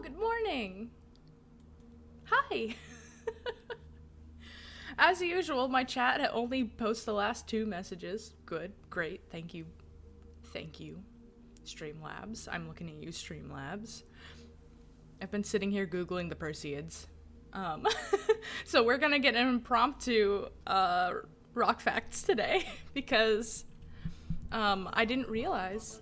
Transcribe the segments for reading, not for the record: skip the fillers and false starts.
good morning. Hi. As usual, my chat only posts the last 2 messages. Good, great, thank you. Thank you, Streamlabs. I'm looking at you, Streamlabs. I've been sitting here Googling the Perseids. So we're gonna get an impromptu rock facts today because I didn't realize.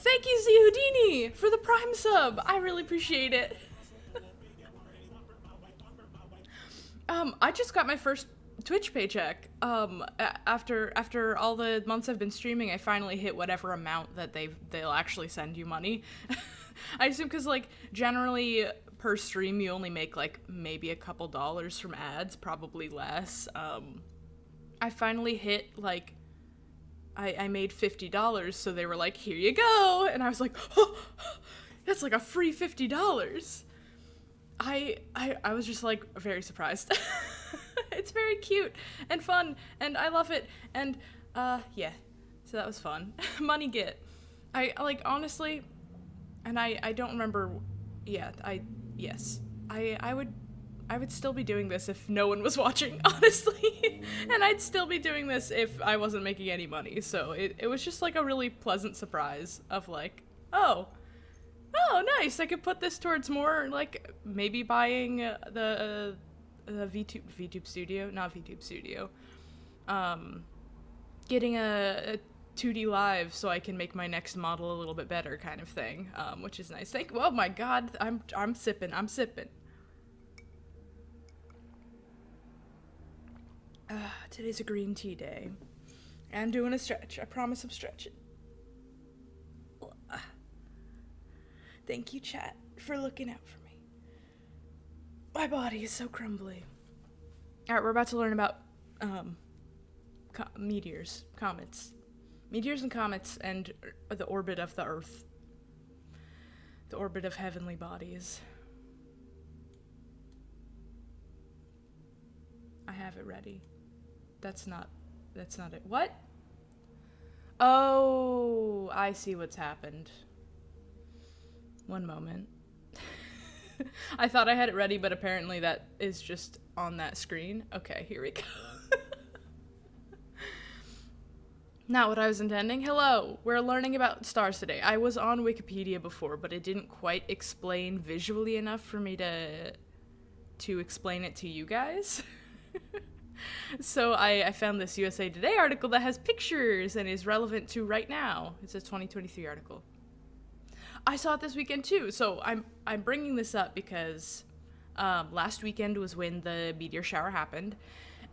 Thank you, Z Houdini, for the Prime sub. I really appreciate it. I just got my first Twitch paycheck. After all the months I've been streaming, I finally hit whatever amount that they'll actually send you money. I assume because like generally per stream you only make like maybe a couple dollars from ads, probably less. I finally hit like I made $50, so they were like, here you go, and I was like, oh, that's like a free $50. I was just like very surprised. It's very cute and fun, and I love it, and yeah, so that was fun. Money get. I like honestly, and I don't remember. Yeah, yes, I would still be doing this if no one was watching, honestly. And I'd still be doing this if I wasn't making any money. So it was just like a really pleasant surprise of like, oh, nice. I could put this towards more like maybe buying the VTube Studio, not VTube Studio. Getting a 2D live so I can make my next model a little bit better kind of thing, which is nice. Oh my god, I'm sipping. Today's a green tea day. I'm doing a stretch. I promise I'm stretching. Thank you, chat, for looking out for me. My body is so crumbly. Alright, we're about to learn about meteors, comets. Meteors and comets and the orbit of the Earth. The orbit of heavenly bodies. I have it ready. That's not it. What? Oh, I see what's happened. One moment. I thought I had it ready, but apparently that is just on that screen. Okay, here we go. Not what I was intending. Hello, we're learning about stars today. I was on Wikipedia before, but it didn't quite explain visually enough for me to explain it to you guys. So I found this USA Today article that has pictures and is relevant to right now. It's a 2023 article. I saw it this weekend too, so I'm bringing this up because last weekend was when the meteor shower happened,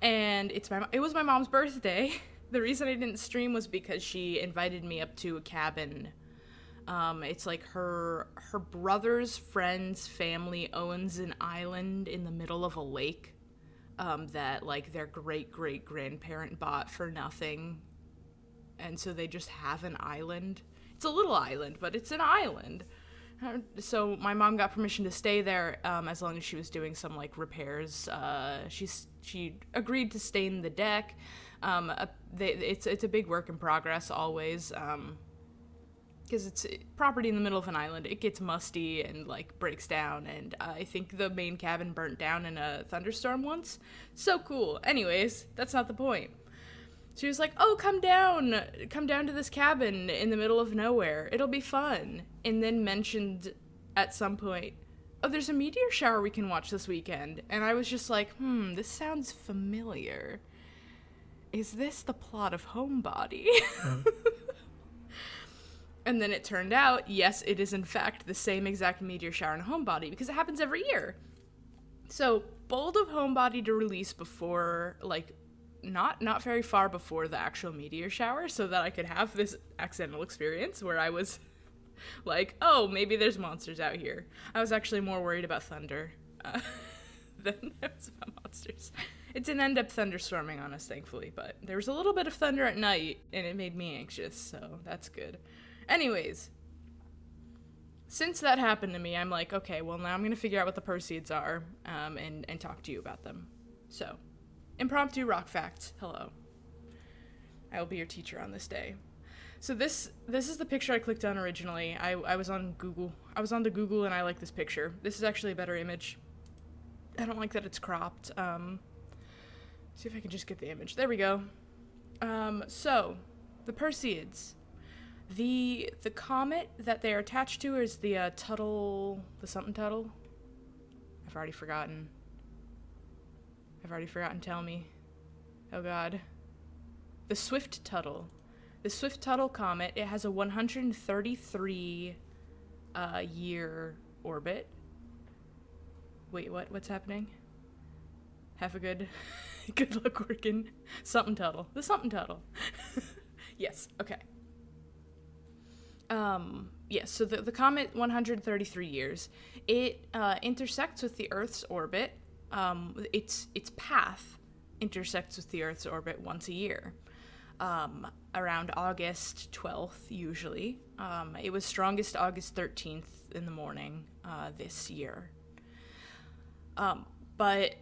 and it was my mom's birthday. The reason I didn't stream was because she invited me up to a cabin. It's like her brother's friend's family owns an island in the middle of a lake. That like their great-great-grandparent bought for nothing, and so they just have an island. It's a little island, but it's an island. So my mom got permission to stay there as long as she was doing some like repairs. She agreed to stay in the deck. It's a big work in progress always. Because it's property in the middle of an island, it gets musty and like breaks down, and I think the main cabin burnt down in a thunderstorm once. So cool. Anyways, that's not the point. She was like, oh, come down to this cabin in the middle of nowhere. It'll be fun. And then mentioned at some point, oh, there's a meteor shower we can watch this weekend. And I was just like, this sounds familiar. Is this the plot of Homebody? And then it turned out, yes, it is in fact the same exact meteor shower in Homebody, because it happens every year. So, bold of Homebody to release before, like, not very far before the actual meteor shower, so that I could have this accidental experience where I was like, oh, maybe there's monsters out here. I was actually more worried about thunder than I was about monsters. It didn't end up thunderstorming on us, thankfully, but there was a little bit of thunder at night, and it made me anxious, so that's good. Anyways, since that happened to me, I'm like, okay, well, now I'm going to figure out what the Perseids are, and talk to you about them. So, impromptu rock fact. Hello. I will be your teacher on this day. So this is the picture I clicked on originally. I was on Google. I was on the Google and I like this picture. This is actually a better image. I don't like that it's cropped. See if I can just get the image. There we go. So the Perseids. The comet that they're attached to is the Tuttle, the something Tuttle. I've already forgotten. Tell me. Oh God. The Swift Tuttle. The Swift Tuttle comet. It has a 133 year orbit. Wait, what? What's happening? Have a good luck working. Something Tuttle. The something Tuttle. Yes. Okay. Yes, so the comet, 133 years. It intersects with the Earth's orbit. Its path intersects with the Earth's orbit once a year, around August 12th, usually. It was strongest August 13th in the morning this year. But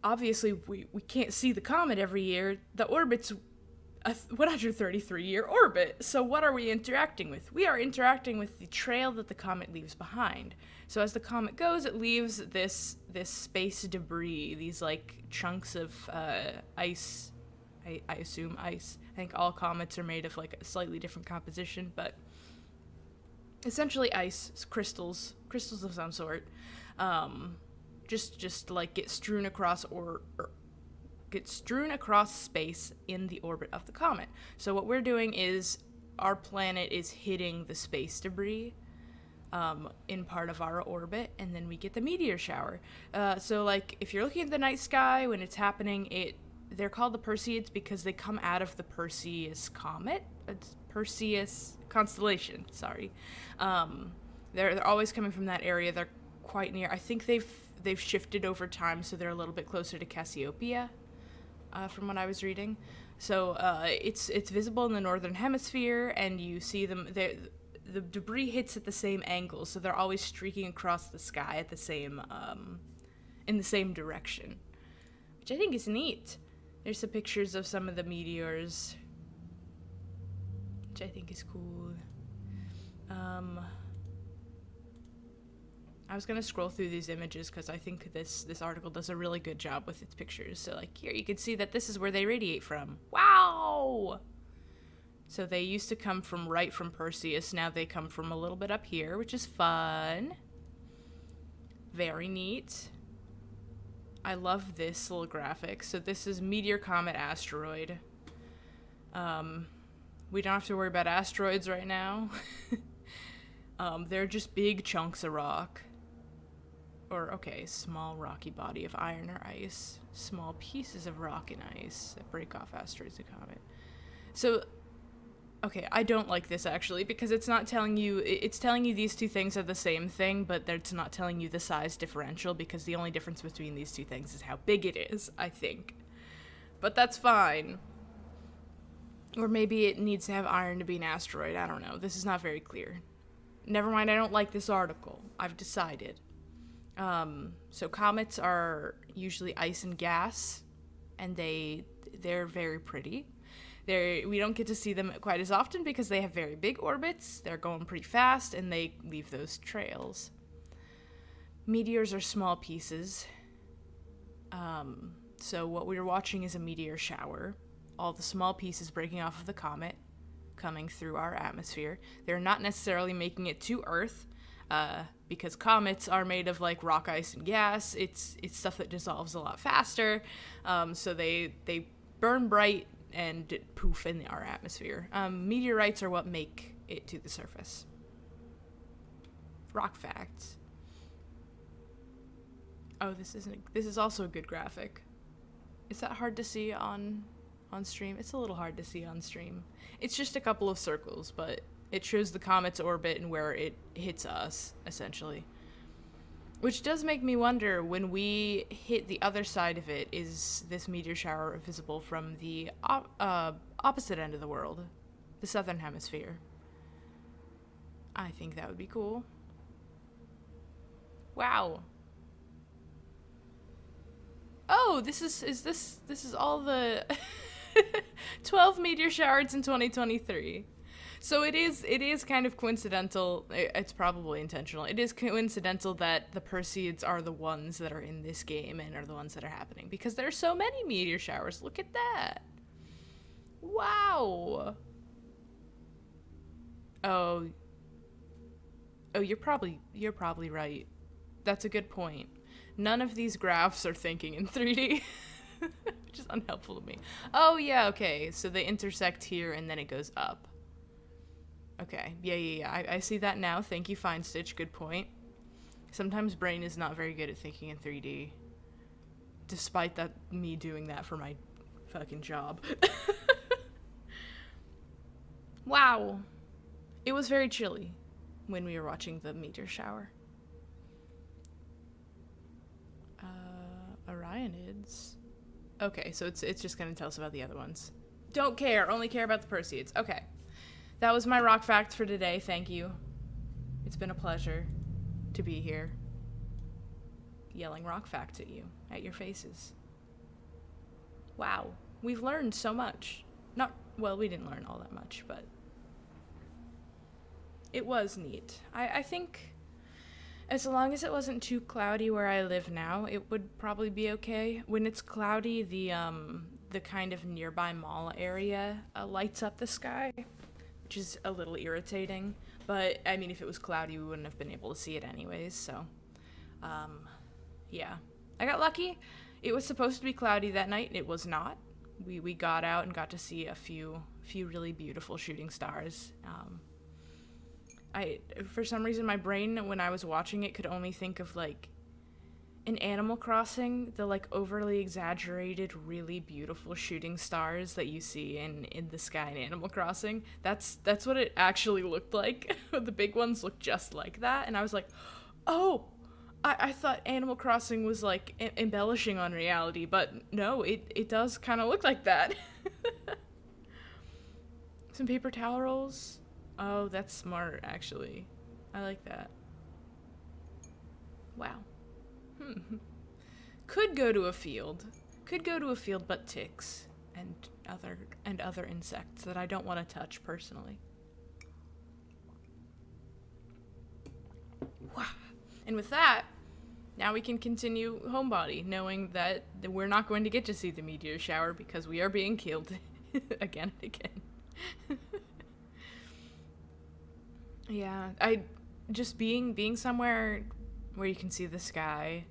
obviously, we can't see the comet every year. The orbit's a 133-year orbit. So what are we interacting with? We are interacting with the trail that the comet leaves behind. So as the comet goes, it leaves this space debris, these like chunks of ice. I assume ice. I think all comets are made of like a slightly different composition, but essentially ice, crystals of some sort. Just like get strewn across space in the orbit of the comet. So what we're doing is our planet is hitting the space debris in part of our orbit, and then we get the meteor shower. So like if you're looking at the night sky when it's happening, they're called the Perseids because they come out of the Perseus comet. It's Perseus constellation. Sorry, they're always coming from that area. They're quite near. I think they've shifted over time, so they're a little bit closer to Cassiopeia. From what I was reading. So it's visible in the northern hemisphere, and you see them. The debris hits at the same angle, so they're always streaking across the sky at the same in the same direction, which I think is neat. There's some pictures of some of the meteors, which I think is cool. I was going to scroll through these images because I think this article does a really good job with its pictures. So, like, here you can see that this is where they radiate from. Wow! So they used to come from right from Perseus. Now they come from a little bit up here, which is fun. Very neat. I love this little graphic. So this is meteor, comet, asteroid. We don't have to worry about asteroids right now. They're just big chunks of rock. Or, okay, small rocky body of iron or ice. Small pieces of rock and ice that break off asteroids and comet. So, okay, I don't like this actually because it's not telling you, it's telling you these two things are the same thing, but it's not telling you the size differential because the only difference between these two things is how big it is, I think. But that's fine. Or maybe it needs to have iron to be an asteroid, I don't know. This is not very clear. Never mind, I don't like this article. I've decided. So comets are usually ice and gas, and they're very pretty. We don't get to see them quite as often because they have very big orbits. They're going pretty fast, and they leave those trails. Meteors are small pieces. So what we're watching is a meteor shower. All the small pieces breaking off of the comet coming through our atmosphere. They're not necessarily making it to Earth, because comets are made of like rock, ice, and gas. It's stuff that dissolves a lot faster, so they burn bright and poof in our atmosphere. Meteorites are what make it to the surface. Rock facts. Oh, this is also a good graphic. Is that hard to see on stream? It's a little hard to see on stream. It's just a couple of circles, but it shows the comet's orbit and where it hits us, essentially. Which does make me wonder, when we hit the other side of it, is this meteor shower visible from the opposite end of the world, the southern hemisphere? I think that would be cool. Wow. Oh, this is all the 12 meteor showers in 2023. So it is kind of coincidental. It's probably intentional. It is coincidental that the Perseids are the ones that are in this game and are the ones that are happening because there's so many meteor showers. Look at that. Wow. Oh. Oh, you're probably right. That's a good point. None of these graphs are thinking in 3D. Which is unhelpful to me. Oh, yeah, okay. So they intersect here and then it goes up. Okay. Yeah. I see that now. Thank you, Fine Stitch. Good point. Sometimes brain is not very good at thinking in 3D. Despite that, me doing that for my fucking job. Wow. It was very chilly when we were watching the meteor shower. Orionids. Okay, so it's just gonna tell us about the other ones. Don't care. Only care about the Perseids. Okay. That was my rock fact for today. Thank you. It's been a pleasure to be here. Yelling rock facts at you, at your faces. Wow. We've learned so much. Well, we didn't learn all that much, but it was neat. I think as long as it wasn't too cloudy where I live now, it would probably be okay. When it's cloudy, the kind of nearby mall area lights up the sky, which is a little irritating. But, I mean, if it was cloudy, we wouldn't have been able to see it anyways, so, yeah. I got lucky. It was supposed to be cloudy that night. It was not. We got out and got to see a few really beautiful shooting stars. For some reason, my brain, when I was watching it, could only think of, like, in Animal Crossing, the, like, overly exaggerated, really beautiful shooting stars that you see in the sky in Animal Crossing. That's what it actually looked like. The big ones look just like that, and I was like, oh, I thought Animal Crossing was, like, embellishing on reality, but no, it does kind of look like that. Some paper towel rolls. Oh, that's smart, actually. I like that. Wow. Could go to a field, but ticks and other insects that I don't want to touch personally. Wow. And with that, now we can continue Homebody, knowing that we're not going to get to see the meteor shower because we are being killed again and again. Yeah, I just being somewhere where you can see the sky,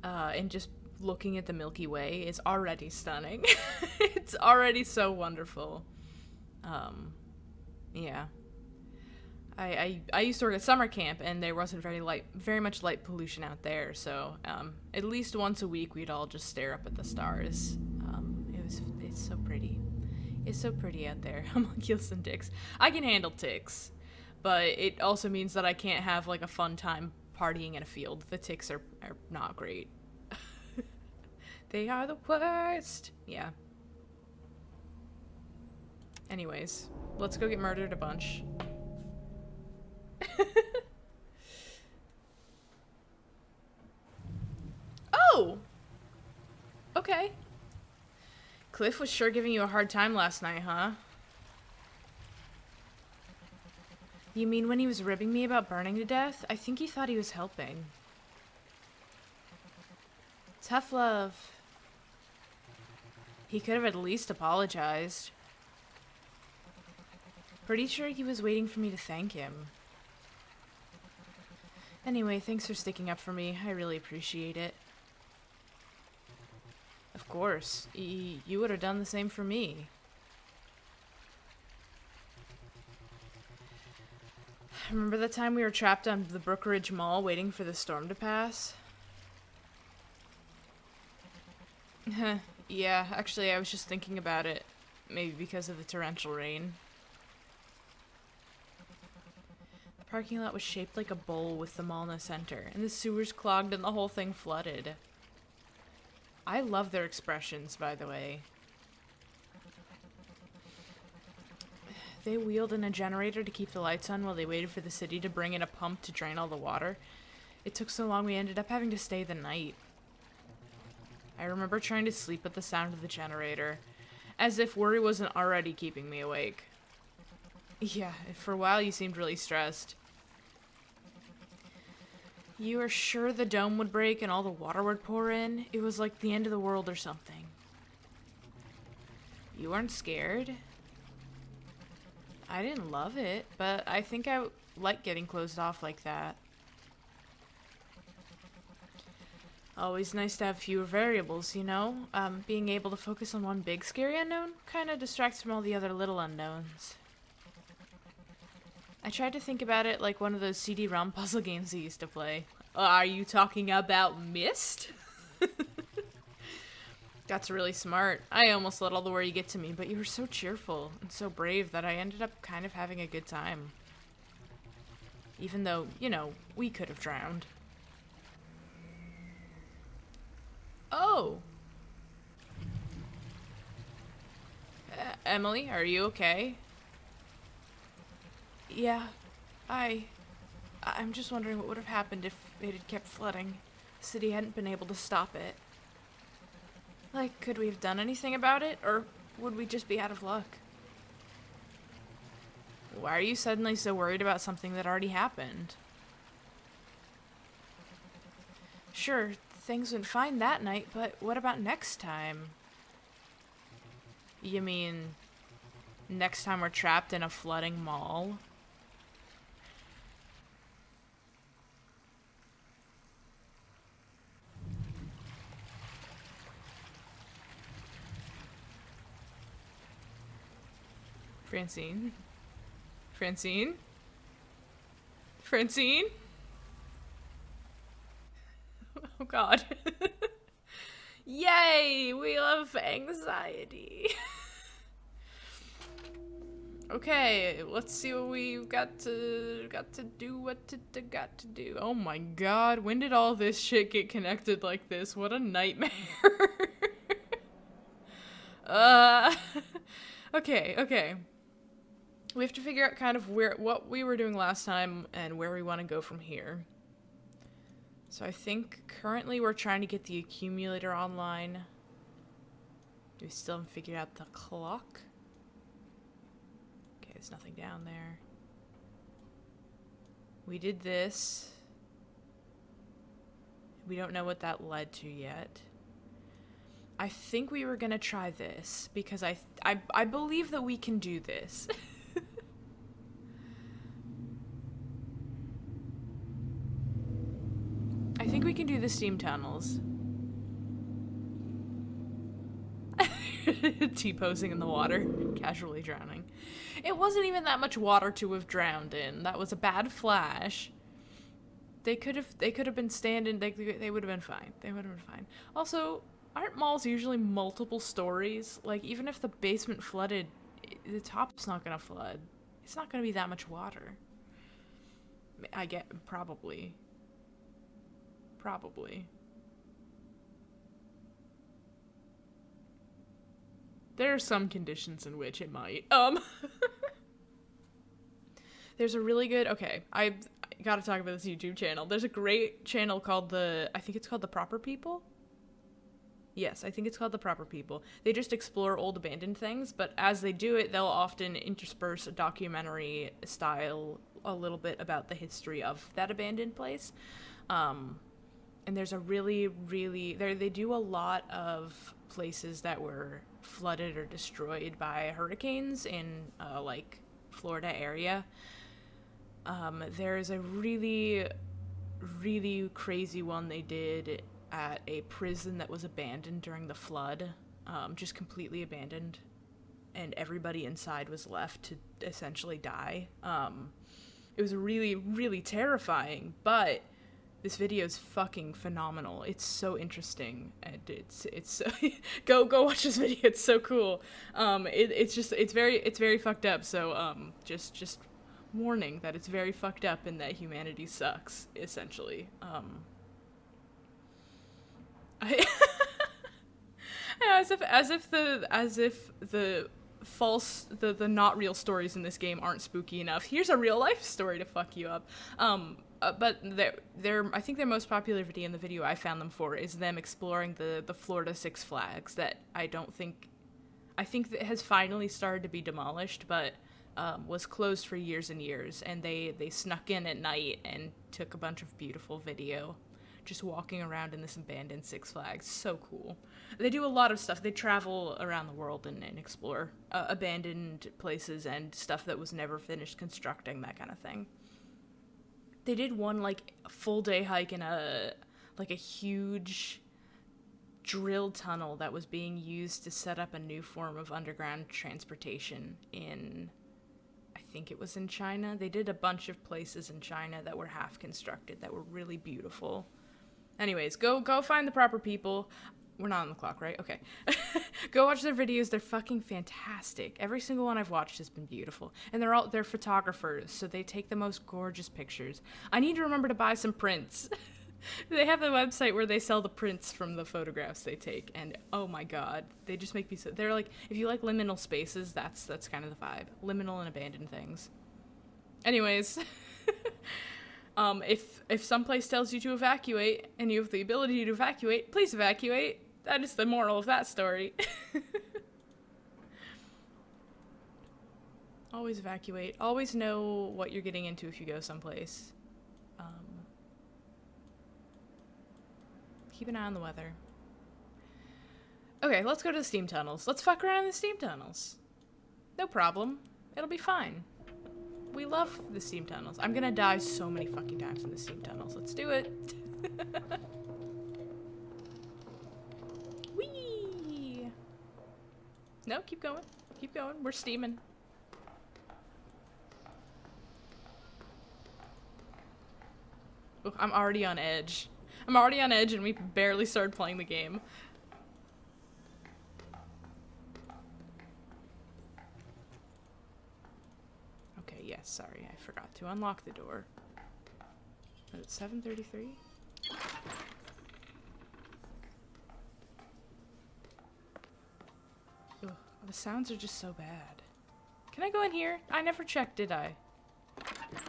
and just looking at the Milky Way is already stunning. It's already so wonderful. Yeah. I used to work at summer camp, and there wasn't very much light pollution out there, so at least once a week we'd all just stare up at the stars. It's so pretty. It's so pretty out there. Homunculus and ticks. I can handle ticks, but it also means that I can't have like a fun time partying in a field. The ticks are not great. They are the worst. Yeah. Anyways, let's go get murdered a bunch. Oh! Okay. Cliff was sure giving you a hard time last night, huh? You mean when he was ribbing me about burning to death? I think he thought he was helping. Tough love. He could have at least apologized. Pretty sure he was waiting for me to thank him. Anyway, thanks for sticking up for me. I really appreciate it. Of course. You would have done the same for me. Remember the time we were trapped on the Brookridge Mall waiting for the storm to pass? Yeah, actually I was just thinking about it. Maybe because of the torrential rain. The parking lot was shaped like a bowl with the mall in the center, and the sewers clogged and the whole thing flooded. I love their expressions, by the way. They wheeled in a generator to keep the lights on while they waited for the city to bring in a pump to drain all the water. It took so long we ended up having to stay the night. I remember trying to sleep at the sound of the generator, as if worry wasn't already keeping me awake. Yeah, for a while you seemed really stressed. You were sure the dome would break and all the water would pour in? It was like the end of the world or something. You weren't scared? I didn't love it, but I think I like getting closed off like that. Always nice to have fewer variables, you know? Being able to focus on one big scary unknown kind of distracts from all the other little unknowns. I tried to think about it like one of those CD-ROM puzzle games I used to play. Are you talking about Myst? That's really smart. I almost let all the worry get to me, but you were so cheerful and so brave that I ended up kind of having a good time. Even though, you know, we could have drowned. Oh! Emily, are you okay? Yeah, I'm just wondering what would have happened if it had kept flooding. The city hadn't been able to stop it. Like, could we have done anything about it, or would we just be out of luck? Why are you suddenly so worried about something that already happened? Sure, things went fine that night, but what about next time? You mean, next time we're trapped in a flooding mall? Francine? Francine? Francine? Oh god. Yay! We love anxiety. Okay, let's see what we got to do what to got to do. Oh my god, when did all this shit get connected like this? What a nightmare. uh okay. We have to figure out kind of what we were doing last time and where we want to go from here. So I think currently we're trying to get the accumulator online. Do we still haven't figured out the clock? Okay, there's nothing down there. We did this. We don't know what that led to yet. I think we were gonna try this because I believe that we can do this. I think we can do the steam tunnels. T-posing in the water, casually drowning. It wasn't even that much water to have drowned in. That was a bad flash. They could have been standing. They would have been fine. They would have been fine. Also, aren't malls usually multiple stories? Like, even if the basement flooded, the top's not gonna flood. It's not gonna be that much water. I get probably. There are some conditions in which it might. There's a really good, okay, I gotta talk about this YouTube channel. There's a great channel called I think it's called The Proper People? Yes, I think it's called The Proper People. They just explore old abandoned things, but as they do it, they'll often intersperse a documentary style a little bit about the history of that abandoned place. And there's a really, they do a lot of places that were flooded or destroyed by hurricanes in, like, Florida area. There's a really crazy one they did at a prison that was abandoned during the flood. Just completely abandoned. And everybody inside was left to essentially die. It was really terrifying, but this video is fucking phenomenal. It's so interesting, and it's so go watch this video. It's so cool. It's very fucked up. So just warning that it's very fucked up and that humanity sucks, essentially. As if the false the not real stories in this game aren't spooky enough. Here's a real life story to fuck you up. But I think their most popular video in the video I found them for is them exploring the Florida Six Flags that I think that has finally started to be demolished, but was closed for years and years, and they snuck in at night and took a bunch of beautiful video just walking around in this abandoned Six Flags. So cool. They do a lot of stuff. They travel around the world and explore abandoned places and stuff that was never finished constructing, that kind of thing. They did one, like, full day hike in a huge drill tunnel that was being used to set up a new form of underground transportation in, I think it was in China. They did a bunch of places in China that were half constructed that were really beautiful. Anyways, go find the proper people. We're not on the clock, right? Okay. Go watch their videos. They're fucking fantastic. Every single one I've watched has been beautiful. And they're photographers, so they take the most gorgeous pictures. I need to remember to buy some prints. They have a website where they sell the prints from the photographs they take, and oh my god, they just make me so... They're like, if you like liminal spaces, that's kind of the vibe. Liminal and abandoned things. Anyways... if someplace tells you to evacuate and you have the ability to evacuate, please evacuate. That is the moral of that story. Always evacuate. Always know what you're getting into if you go someplace. Keep an eye on the weather. Okay, let's go to the steam tunnels. Let's fuck around in the steam tunnels. No problem. It'll be fine. We love the steam tunnels. I'm gonna die so many fucking times in the steam tunnels. Let's do it. Whee! No, keep going. Keep going. We're steaming. Ooh, I'm already on edge. I'm already on edge and we barely started playing the game. Yes, sorry, I forgot to unlock the door. Is it 7:33? Ugh, the sounds are just so bad. Can I go in here? I never checked, did I?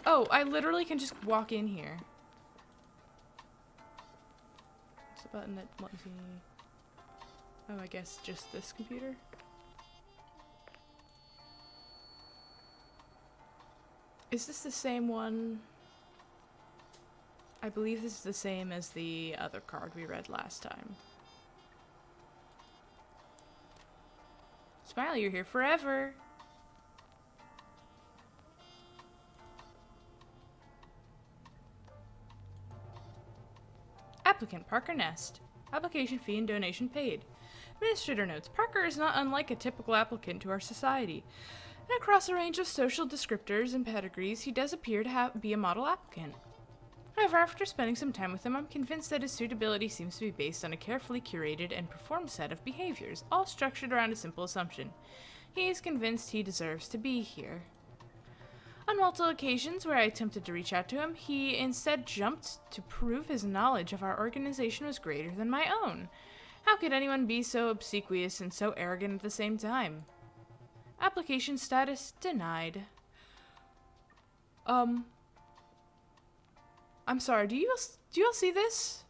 Oh, I literally can just walk in here. What's the button that lets me... Oh, I guess just this computer? Is this the same one? I believe this is the same as the other card we read last time. Smiley, you're here forever. Applicant Parker Nest. Application fee and donation paid. Administrator notes, Parker is not unlike a typical applicant to our society. And across a range of social descriptors and pedigrees, he does appear to be a model applicant. However, after spending some time with him, I'm convinced that his suitability seems to be based on a carefully curated and performed set of behaviors, all structured around a simple assumption. He is convinced he deserves to be here. On multiple occasions where I attempted to reach out to him, he instead jumped to prove his knowledge of our organization was greater than my own. How could anyone be so obsequious and so arrogant at the same time? Application status denied. I'm sorry, do you all see this?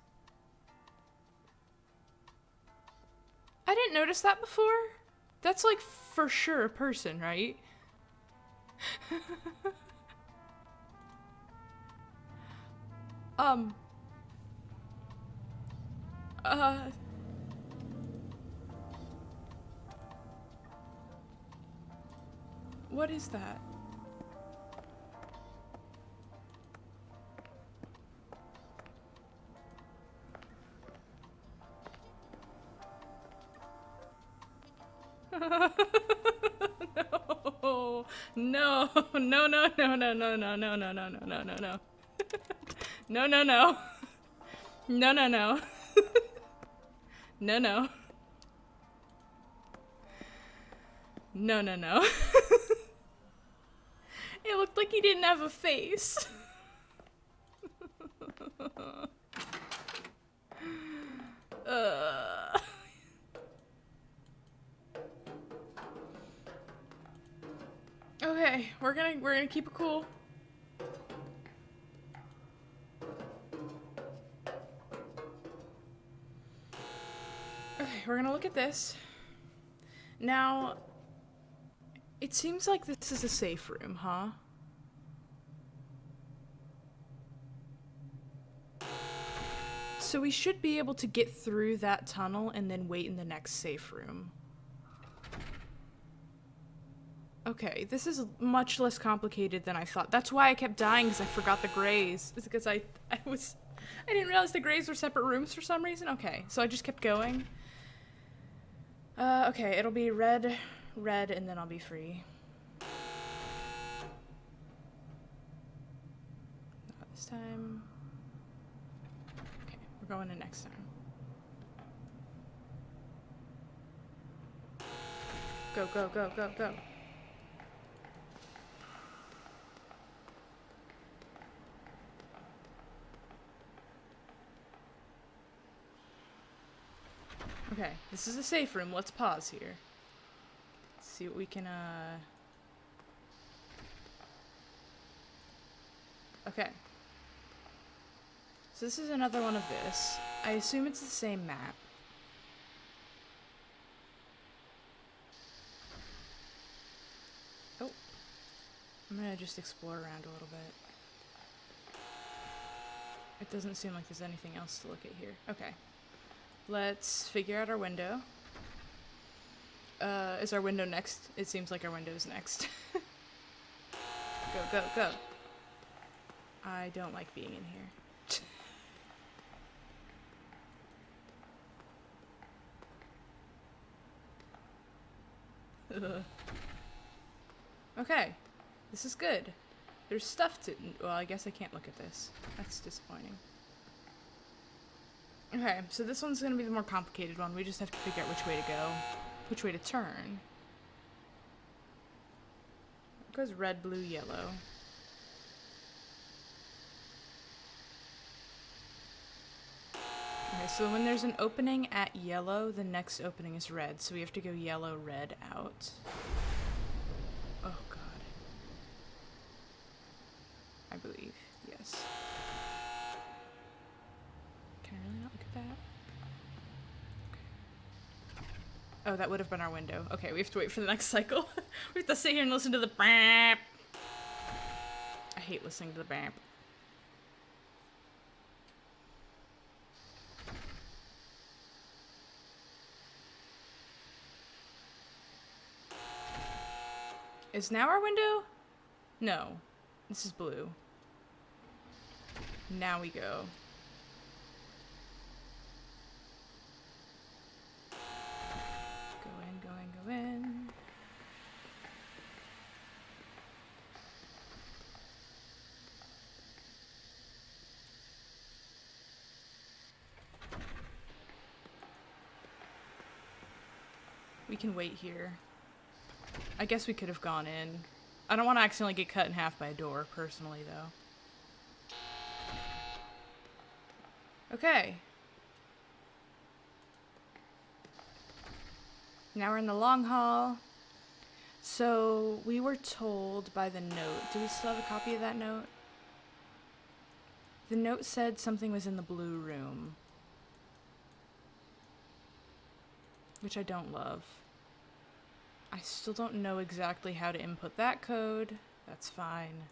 I didn't notice that before. That's like for sure a person, right? What is that? No. No, no, no, no, no, no, no, no, no, no, no, no, no. No, no, no. No, no, no. No, no. No, no, no. It looked like he didn't have a face. Okay, we're gonna keep it cool. Okay, we're gonna look at this. Now, It seems like this is a safe room, huh? So we should be able to get through that tunnel and then wait in the next safe room. Okay, this is much less complicated than I thought. That's why I kept dying, because I forgot the grays. It's because I didn't realize the grays were separate rooms for some reason. Okay, so I just kept going. Okay, it'll be red, and then I'll be free. Not this time. Okay, we're going in next time. Go, go, go, go, go. Okay, this is a safe room. Let's pause here. Let's see what we can, Okay. So this is another one of this. I assume it's the same map. Oh. I'm gonna just explore around a little bit. It doesn't seem like there's anything else to look at here. Okay. Let's figure out our window. Is our window next? It seems like our window is next. Go, go, go. I don't like being in here. Okay. This is good. There's stuff to... Well, I guess I can't look at this. That's disappointing. Okay, so this one's gonna be the more complicated one. We just have to figure out which way to go. Which way to turn. It goes red, blue, yellow. Okay, so when there's an opening at yellow, the next opening is red. So we have to go yellow, red, out. Oh, God. I believe. Yes. Can I really not look at that? Okay. Oh, that would have been our window. Okay, we have to wait for the next cycle. We have to sit here and listen to the bamp. I hate listening to the bamp. Is now our window? No. This is blue. Now we go. Go in, go in, go in. We can wait here. I guess we could have gone in. I don't want to accidentally get cut in half by a door, personally, though. Okay. Now we're in the long hall. So, we were told by the note. Do we still have a copy of that note? The note said something was in the blue room. Which I don't love. I still don't know exactly how to input that code. That's fine.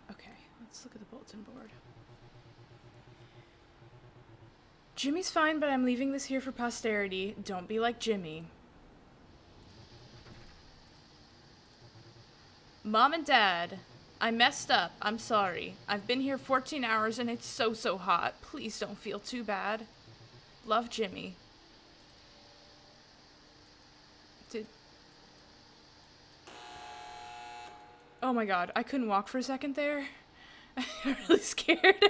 Okay, let's look at the bulletin board. Jimmy's fine, but I'm leaving this here for posterity. Don't be like Jimmy. Mom and Dad, I messed up. I'm sorry. I've been here 14 hours and it's so hot. Please don't feel too bad. Love, Jimmy. Oh my god, I couldn't walk for a second there. I got really scared.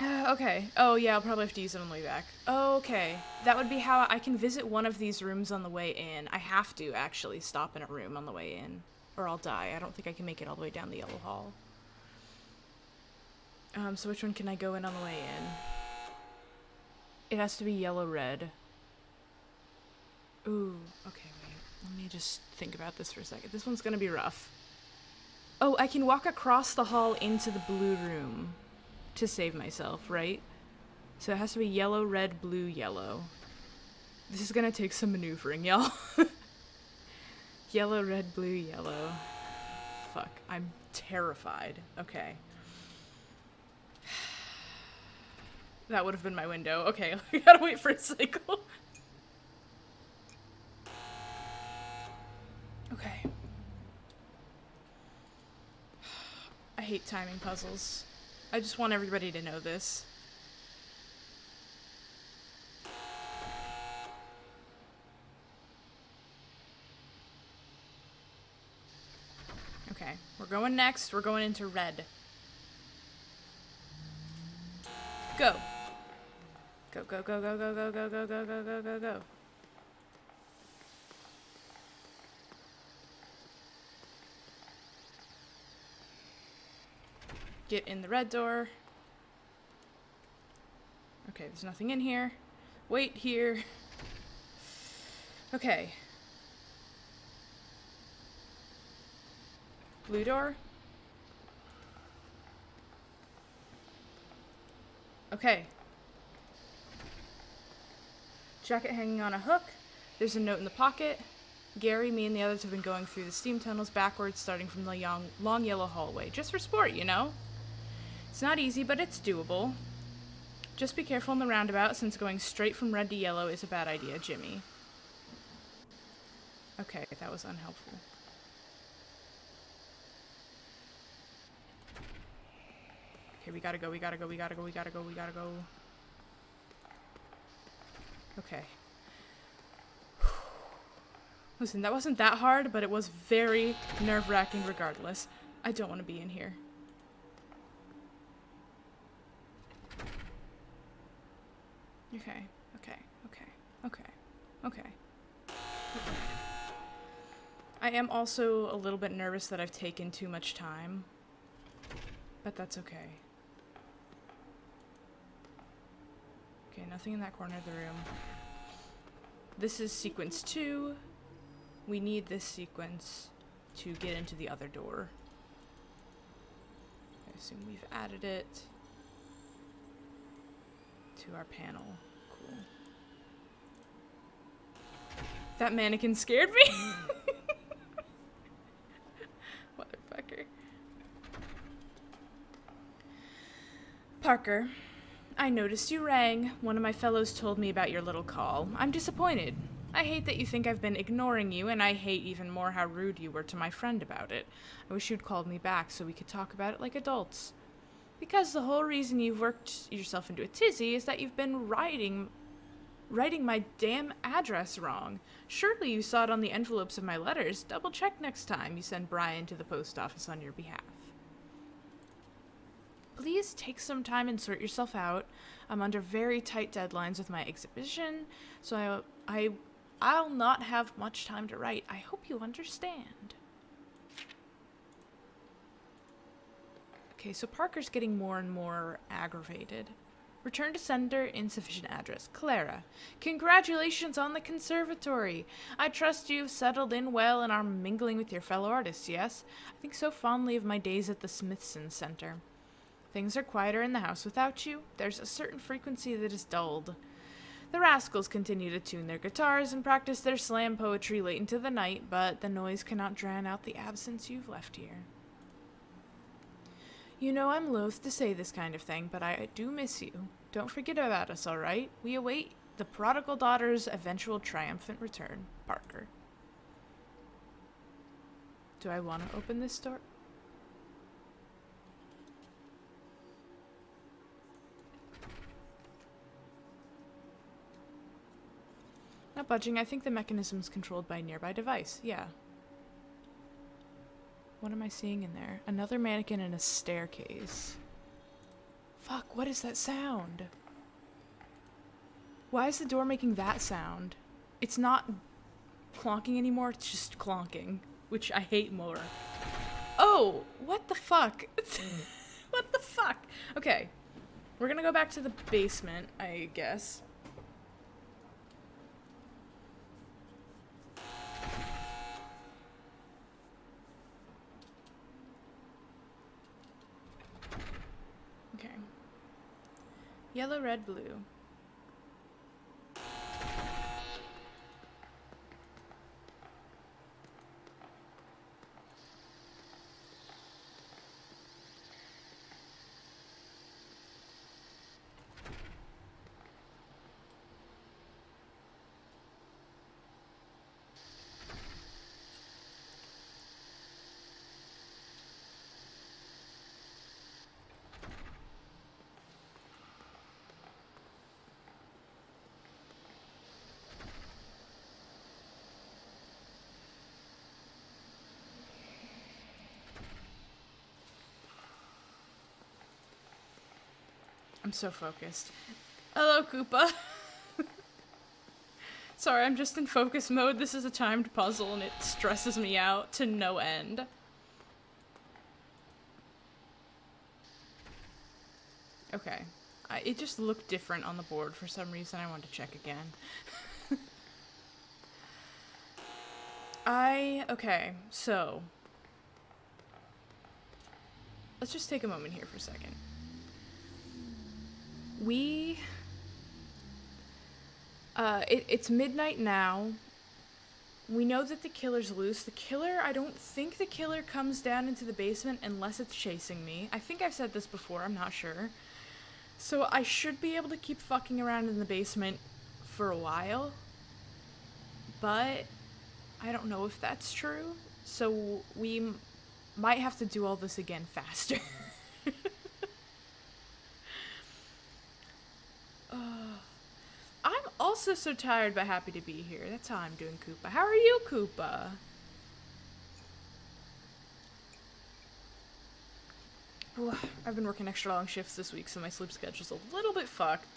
Okay. Oh, yeah, I'll probably have to use it on the way back. Okay. That would be how I can visit one of these rooms on the way in. I have to, actually, stop in a room on the way in. Or I'll die. I don't think I can make it all the way down the yellow hall. So which one can I go in on the way in? It has to be yellow-red. Ooh, okay, wait. Let me just think about this for a second. This one's gonna be rough. Oh, I can walk across the hall into the blue room to save myself, right? So it has to be yellow, red, blue, yellow. This is gonna take some maneuvering, y'all. Yellow, red, blue, yellow. Fuck, I'm terrified. Okay. That would have been my window. Okay, I gotta wait for a cycle. Okay. I hate timing puzzles. I just want everybody to know this. Okay, we're going next. We're going into red. Go. Go, go, go, go, go, go, go, go, go, go, go, go, go. Get in the red door. Okay, there's nothing in here. Wait here. Okay. Blue door. Okay. Jacket hanging on a hook. There's a note in the pocket. Gary, me, and the others have been going through the steam tunnels backwards, starting from the long yellow hallway. Just for sport, you know? It's not easy, but it's doable. Just be careful in the roundabout, since going straight from red to yellow is a bad idea, Jimmy. Okay, that was unhelpful. Okay, we gotta go, we gotta go, we gotta go, we gotta go, we gotta go. Okay. Listen, that wasn't that hard, but it was very nerve-wracking regardless. I don't want to be in here. Okay, okay, okay, okay, okay. I am also a little bit nervous that I've taken too much time, but that's okay. Okay, nothing in that corner of the room. This is sequence 2. We need this sequence to get into the other door. I assume we've added it to our panel. Cool. That mannequin scared me. Motherfucker. Parker, I noticed you rang. One of my fellows told me about your little call. I'm disappointed. I hate that you think I've been ignoring you, and I hate even more how rude you were to my friend about it. I wish you'd called me back so we could talk about it like adults. Because the whole reason you've worked yourself into a tizzy is that you've been writing my damn address wrong. Surely you saw it on the envelopes of my letters. Double check next time you send Brian to the post office on your behalf. Please take some time and sort yourself out. I'm under very tight deadlines with my exhibition, so I'll not have much time to write. I hope you understand. Okay, so Parker's getting more and more aggravated. Return to sender, insufficient address. Clara, congratulations on the conservatory. I trust you've settled in well and are mingling with your fellow artists, yes? I think so fondly of my days at the Smithson Center. Things are quieter in the house without you. There's a certain frequency that is dulled. The rascals continue to tune their guitars and practice their slam poetry late into the night, but the noise cannot drown out the absence you've left here. You know I'm loath to say this kind of thing, but I do miss you. Don't forget about us, all right? We await the prodigal daughter's eventual triumphant return. Parker. Do I want to open this door? Not budging. I think the mechanism's controlled by a nearby device. Yeah. What am I seeing in there? Another mannequin and a staircase. Fuck, what is that sound? Why is the door making that sound? It's not clonking anymore, it's just clonking, which I hate more. Oh, what the fuck? What the fuck? Okay, we're gonna go back to the basement, I guess. Okay. Yellow, red, blue. I'm so focused. Hello, Koopa. Sorry, I'm just in focus mode. This is a timed puzzle and it stresses me out to no end. Okay. It just looked different on the board for some reason. I wanted to check again. Okay, so. Let's just take a moment here for a second. It's midnight now. We know that the killer's loose. I don't think the killer comes down into the basement unless it's chasing me. I think I've said this before, I'm not sure. So I should be able to keep fucking around in the basement for a while. But I don't know if that's true. So we might have to do all this again faster. I'm also so tired but happy to be here. That's how I'm doing, Koopa. How are you, Koopa? Ooh, I've been working extra long shifts this week, so my sleep schedule's a little bit fucked.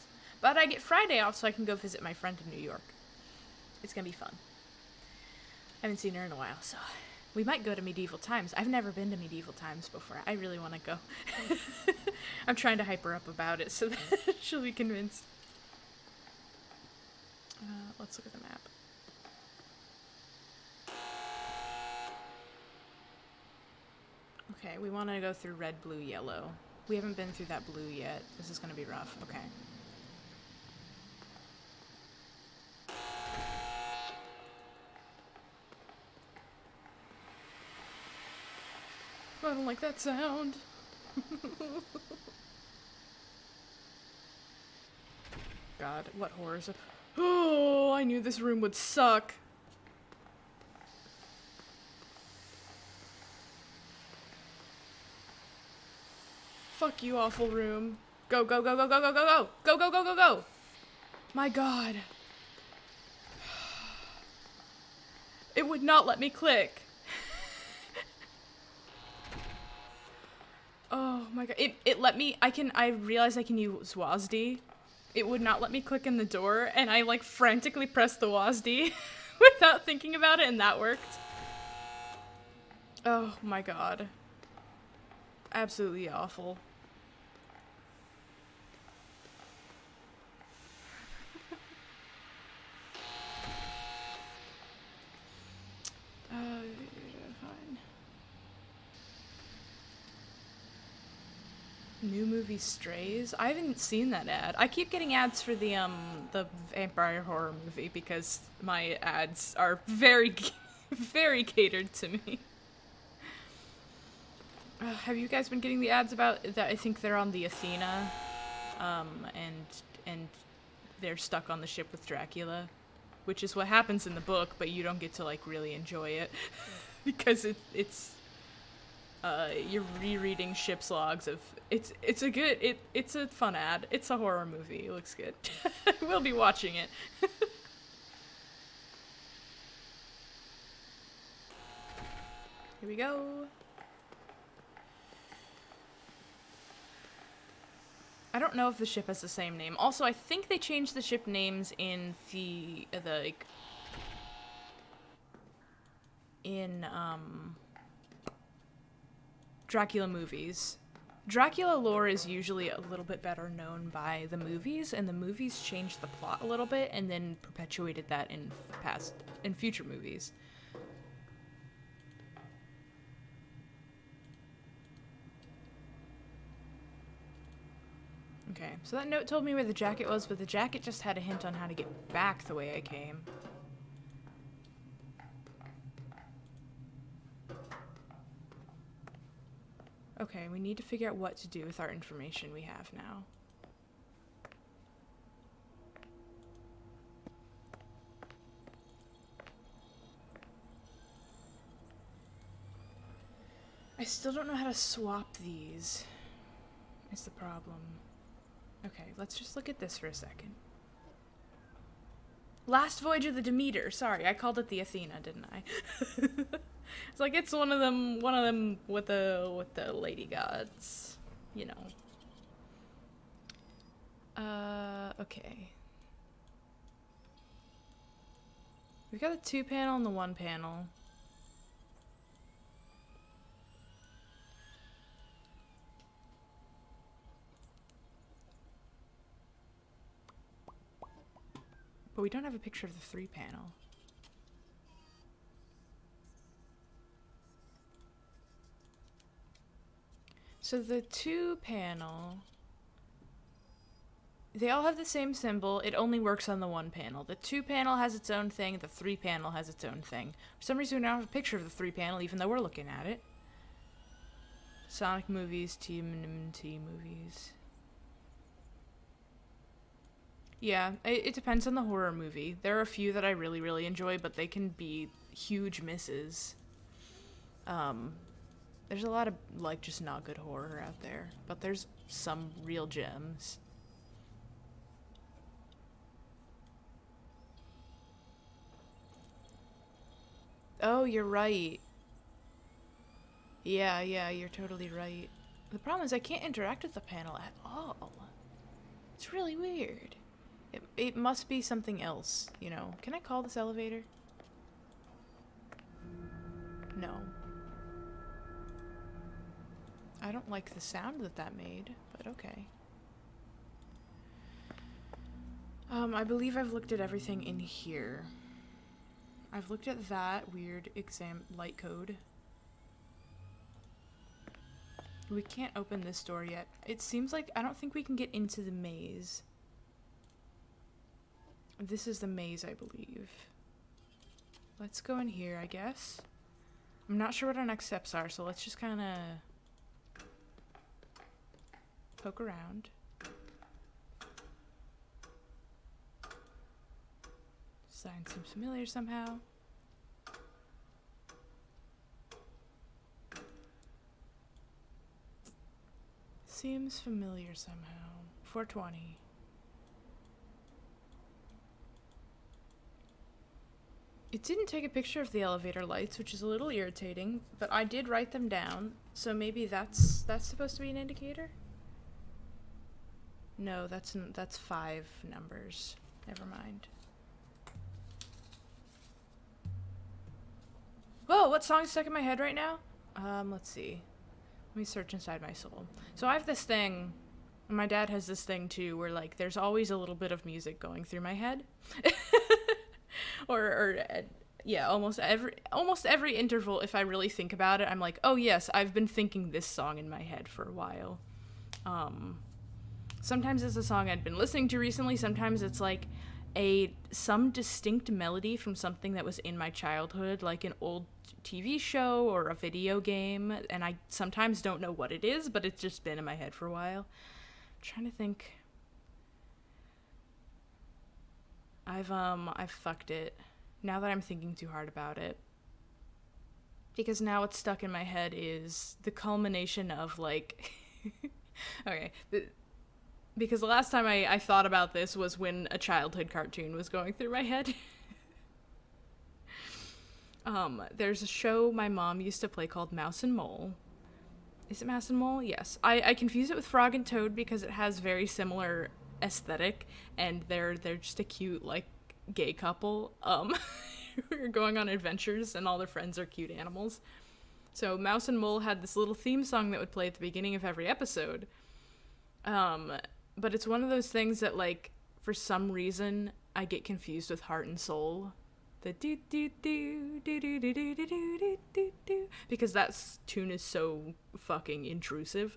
But I get Friday off so I can go visit my friend in New York. It's gonna be fun. I haven't seen her in a while, so we might go to medieval times. I've never been to medieval times before. I really want to go. I'm trying to hype her up about it so that she'll be convinced. Let's look at the map. Okay, we want to go through red, blue, yellow. We haven't been through that blue yet. This is going to be rough. Okay. I don't like that sound. God, what horrors. Oh, I knew this room would suck. Fuck you, awful room. Go, go, go, go, go, go, go, go! Go, go, go, go, go! My god. It would not let me click. Oh my god. It let me, I realized I can use WASD. It would not let me click in the door, and I like frantically pressed the WASD without thinking about it, and that worked. Oh my god. Absolutely awful. Fine. New movie Strays? I haven't seen that ad. I keep getting ads for the vampire horror movie because my ads are very, very catered to me. Have you guys been getting the ads about that? I think they're on the Athena, and they're stuck on the ship with Dracula, which is what happens in the book, but you don't get to like really enjoy it because it's you're rereading ship's logs of it's a fun ad. It's a horror movie. It looks good. We'll be watching it. Here we go. I don't know if the ship has the same name. Also, I think they changed the ship names in the like in Dracula movies. Dracula lore is usually a little bit better known by the movies, and the movies changed the plot a little bit and then perpetuated that in future movies. Okay, so that note told me where the jacket was, but the jacket just had a hint on how to get back the way I came. Okay, we need to figure out what to do with our information we have now. I still don't know how to swap these. Is the problem. Okay, let's just look at this for a second. Last Voyage of the Demeter. Sorry, I called it the Athena, didn't I? It's like it's one of them with the lady gods, you know. Okay. We got a 2 panel and the 1 panel. But we don't have a picture of the 3 panel. So the 2 panel, they all have the same symbol. It only works on the 1 panel. The 2 panel has its own thing. The 3 panel has its own thing. For some reason, we don't have a picture of the 3 panel, even though we're looking at it. Sonic movies, TMNT movies. Yeah, it depends on the horror movie. There are a few that I really, really enjoy, but they can be huge misses. There's a lot of, like, just not good horror out there, but there's some real gems. Oh, you're right. Yeah, you're totally right. The problem is I can't interact with the panel at all. It's really weird. It must be something else, you know. Can I call this elevator? No. I don't like the sound that made, but okay. I believe I've looked at everything in here. I've looked at that weird exam light code. We can't open this door yet. It seems like I don't think we can get into the maze. This is the maze, I believe. Let's go in here, I guess. I'm not sure what our next steps are, so let's just kind of poke around. Sign seems familiar somehow. Seems familiar somehow. 420. It didn't take a picture of the elevator lights, which is a little irritating, but I did write them down, so maybe that's supposed to be an indicator? No, that's 5 numbers. Never mind. Whoa, what song's stuck in my head right now? Let's see. Let me search inside my soul. So I have this thing, and my dad has this thing too, where like there's always a little bit of music going through my head. Yeah, almost every interval, if I really think about it, I'm like, oh yes, I've been thinking this song in my head for a while. Sometimes it's a song I'd been listening to recently, sometimes it's like some distinct melody from something that was in my childhood, like an old TV show or a video game, and I sometimes don't know what it is, but it's just been in my head for a while. I'm trying to think. I've fucked it. Now that I'm thinking too hard about it. Because now what's stuck in my head is the culmination of, like... Okay. Because the last time I thought about this was when a childhood cartoon was going through my head. There's a show my mom used to play called Mouse and Mole. Is it Mouse and Mole? Yes. I confuse it with Frog and Toad because it has very similar aesthetic, and they're just a cute, like, gay couple who are going on adventures, and all their friends are cute animals. So Mouse and Mole had this little theme song that would play at the beginning of every episode. But it's one of those things that, like, for some reason I get confused with Heart and Soul. The do do do do do do do do do do do, because that tune is so fucking intrusive.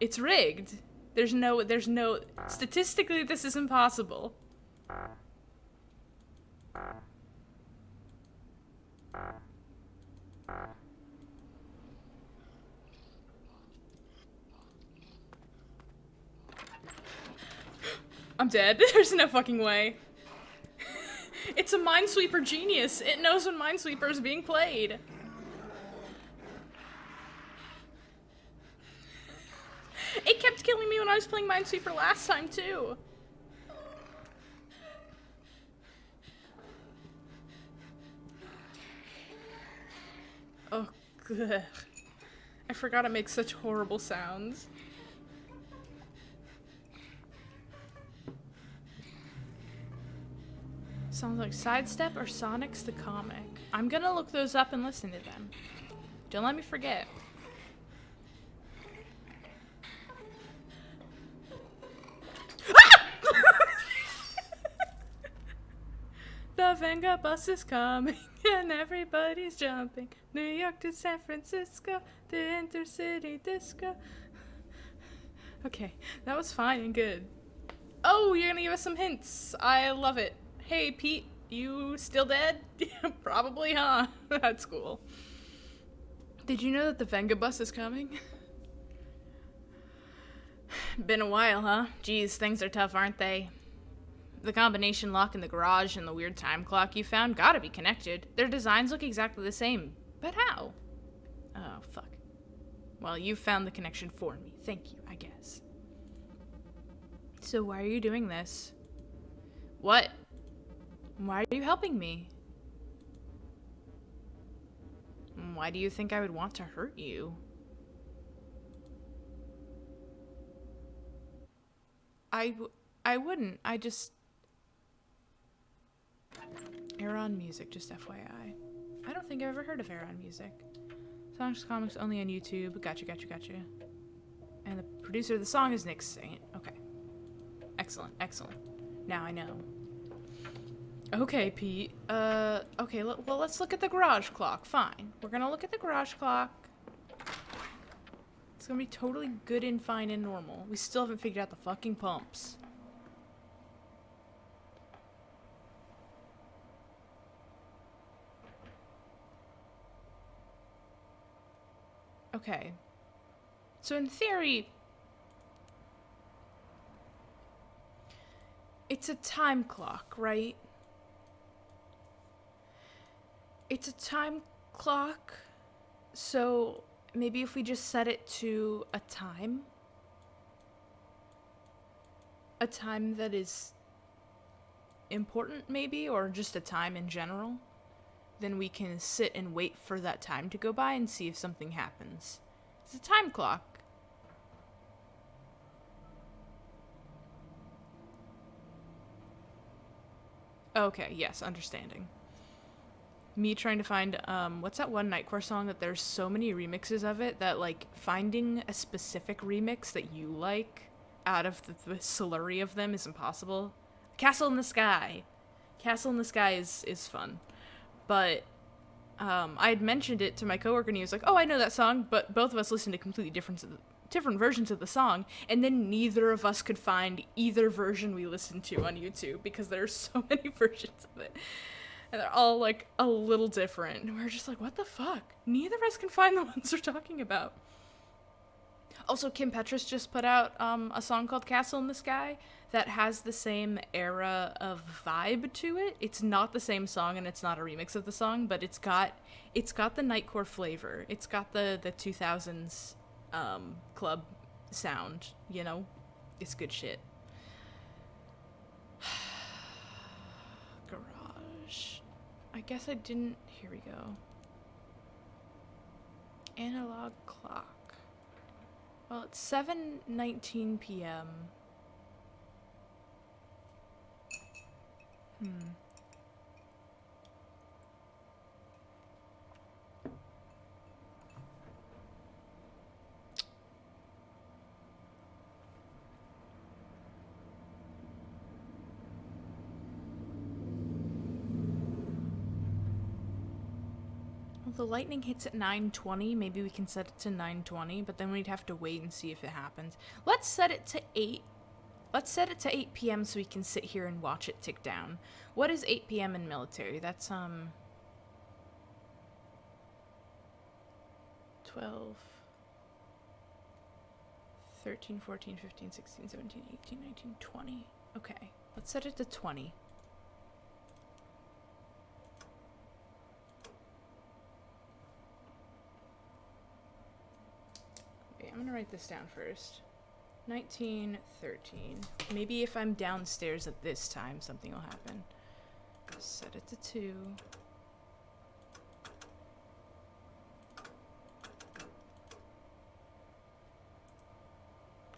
It's rigged. There's no, statistically this is impossible. I'm dead. There's no fucking way. It's a Minesweeper genius. It knows when Minesweeper is being played. It kept killing me when I was playing Minesweeper last time, too. Oh, ugh. I forgot it makes such horrible sounds. Sounds like Sidestep or Sonic's the comic. I'm gonna look those up and listen to them. Don't let me forget. The Venga bus is coming and everybody's jumping. New York to San Francisco, the intercity disco. Okay, that was fine and good. Oh, you're gonna give us some hints. I love it. Hey, Pete, you still dead? Probably, huh? That's cool. Did you know that the Venga bus is coming? Been a while, huh? Geez, things are tough, aren't they? The combination lock in the garage and the weird time clock you found gotta be connected. Their designs look exactly the same. But how? Oh, fuck. Well, you found the connection for me. Thank you, I guess. So why are you doing this? What? Why are you helping me? Why do you think I would want to hurt you? I wouldn't. I just... Aeron Music, just FYI. I don't think I've ever heard of Aeron Music. Songs comics only on YouTube. Gotcha. And the producer of the song is Nick Saint. Okay. Excellent. Now I know. Okay, Pete. Okay, well, let's look at the garage clock. Fine. We're gonna look at the garage clock. It's gonna be totally good and fine and normal. We still haven't figured out the fucking pumps. Okay. So in theory, it's a time clock, right? It's a time clock, so maybe if we just set it to a time that is important maybe, or just a time in general, then we can sit and wait for that time to go by and see if something happens. It's a time clock. Okay, yes, understanding. Me trying to find, what's that one Nightcore song that there's so many remixes of it that, like, finding a specific remix that you like out of the slurry of them is impossible. Castle in the Sky. Castle in the Sky is fun. But, I had mentioned it to my coworker and he was like, oh, I know that song, but both of us listened to completely different versions of the song, and then neither of us could find either version we listened to on YouTube because there are so many versions of it. And they're all, like, a little different. And we're just like, what the fuck? Neither of us can find the ones we're talking about. Also, Kim Petras just put out a song called Castle in the Sky that has the same era of vibe to it. It's not the same song and it's not a remix of the song, but it's got the Nightcore flavor. It's got the 2000s club sound, you know? It's good shit. Garage. I guess I didn't... Here we go. Analog clock. Well, it's 7:19 p.m. the lightning hits at 9:20. Maybe we can set it to 9:20, but then we'd have to wait and see if it happens. Let's set it to 8. Let's set it to 8 p.m. so we can sit here and watch it tick down. What is 8 p.m. in military? That's 12, 13, 14, 15, 16, 17, 18, 19, 20. Okay, let's set it to 20. Okay, I'm gonna write this down first. 1913. Maybe if I'm downstairs at this time, something will happen. Set it to 2.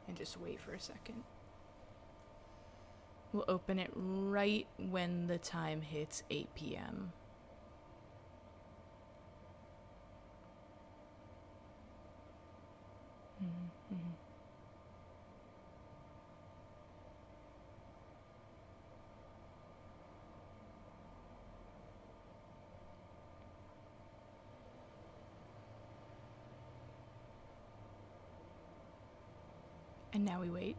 And just wait for a second. We'll open it right when the time hits 8 p.m. Mm-hmm. And now we wait.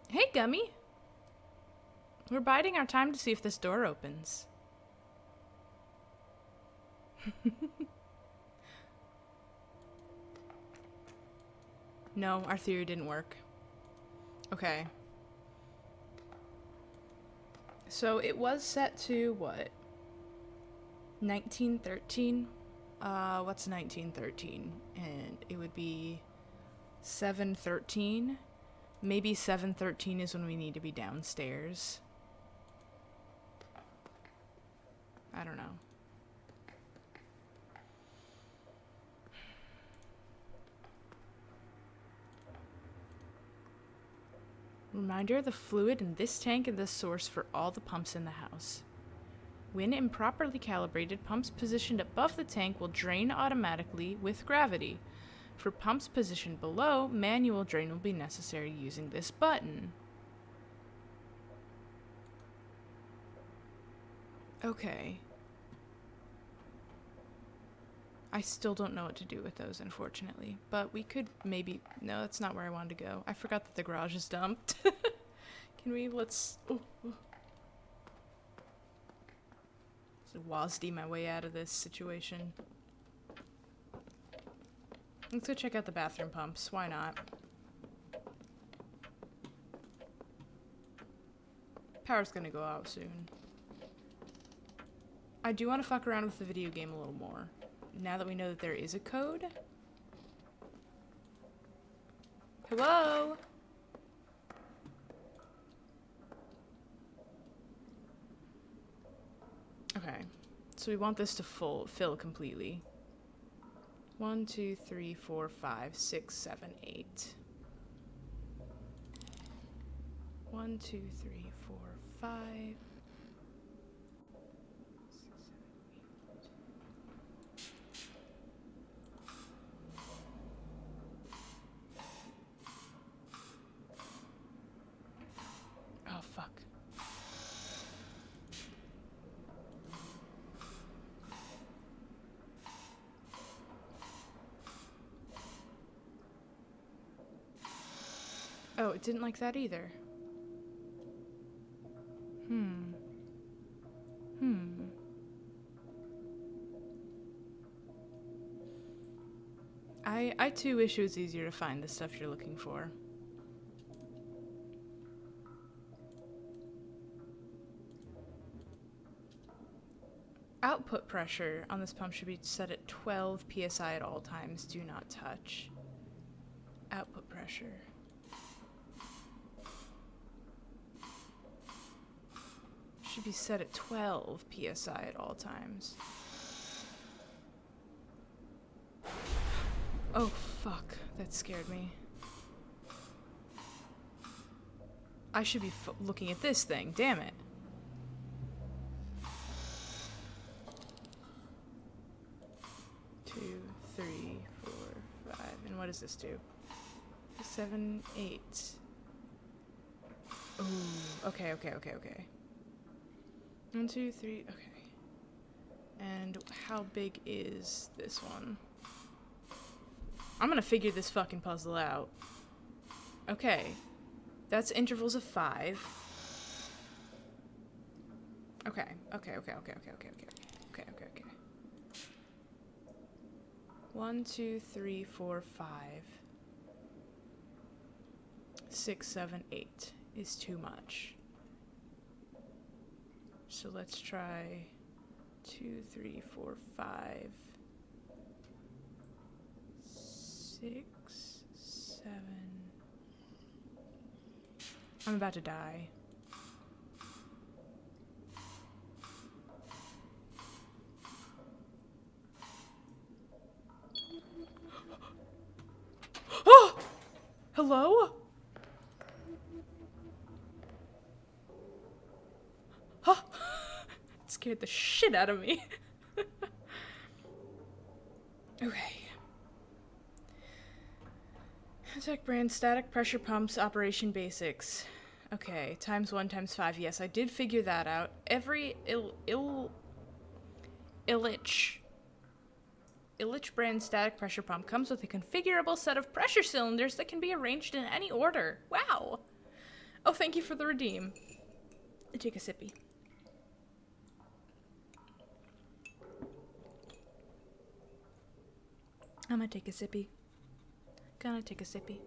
Hey, Gummy. We're biding our time to see if this door opens. No, our theory didn't work. Okay. So it was set to what? 1913? What's 1913? And it would be 7:13. Maybe 7:13 is when we need to be downstairs. I don't know. Reminder, the fluid in this tank is the source for all the pumps in the house. When improperly calibrated, pumps positioned above the tank will drain automatically with gravity. For pumps positioned below, manual drain will be necessary using this button. Okay. I still don't know what to do with those, unfortunately. But we could maybe... No, that's not where I wanted to go. I forgot that the garage is dumped. Can we... Let's... Oh, oh. So WASD my way out of this situation. Let's go check out the bathroom pumps. Why not? Power's gonna go out soon. I do want to fuck around with the video game a little more. Now that we know that there is a code. Hello? Okay. So we want this to fill completely. 1, 2, 3, 4, 5, 6, 7, 8. 1, 2, 3, 4, 5. 6, 7, 8. Oh, fuck. Oh, it didn't like that either. I too wish it was easier to find the stuff you're looking for. Output pressure on this pump should be set at 12 psi at all times. Do not touch. Output pressure. Should be set at 12 psi at all times. Oh, fuck. That scared me. I should be looking at this thing. Damn it. 2, 3, 4, 5. And what does this do? 7, 8. Ooh, okay. 1, 2, 3, okay. And how big is this one? I'm gonna figure this fucking puzzle out. Okay. That's intervals of 5. Okay. 1, 2, 3, 4, 5. 6, 7, 8 is too much. So let's try 2, 3, 4, 5, 6, 7. I'm about to die. Oh! Hello? Huh? It scared the shit out of me. Okay. Tech brand, static pressure pumps, operation basics. Okay, times 1 times 5. Yes, I did figure that out. Every Illich brand static pressure pump comes with a configurable set of pressure cylinders that can be arranged in any order. Wow. Oh, thank you for the redeem. Take a sippy. I'm gonna take a sippy. Gonna take a sippy.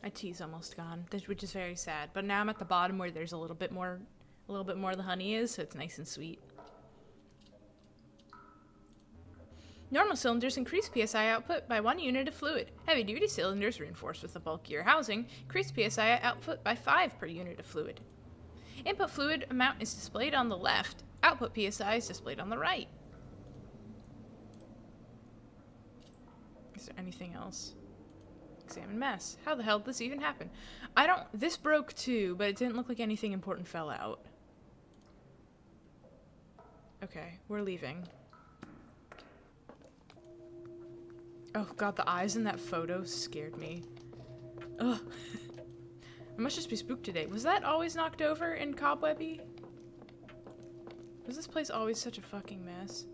My tea's almost gone, which is very sad. But now I'm at the bottom where there's a little bit more the honey is, so it's nice and sweet. Normal cylinders increase PSI output by 1 unit of fluid. Heavy-duty cylinders, reinforced with a bulkier housing, increase PSI output by 5 per unit of fluid. Input fluid amount is displayed on the left. Output PSI is displayed on the right. Is there anything else? Examine mess. How the hell did this even happen? This broke too, but it didn't look like anything important fell out. Okay, we're leaving. Oh god, the eyes in that photo scared me. Ugh. I must just be spooked today. Was that always knocked over in Cobwebby? Was this place always such a fucking mess?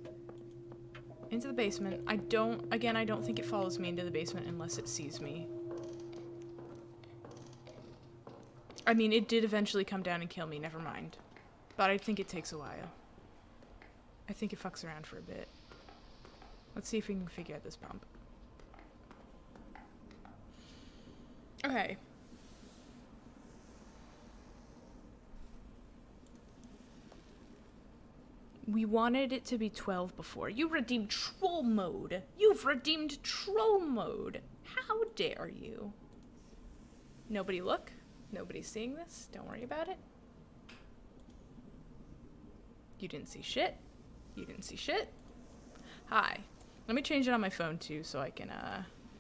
Into the basement. I don't think it follows me into the basement unless it sees me. I mean, it did eventually come down and kill me, never mind. But I think it takes a while. I think it fucks around for a bit. Let's see if we can figure out this pump. Okay. We wanted it to be 12 before. You redeemed troll mode. You've redeemed troll mode. How dare you? Nobody look. Nobody's seeing this. Don't worry about it. You didn't see shit. You didn't see shit. Hi. Let me change it on my phone too so I can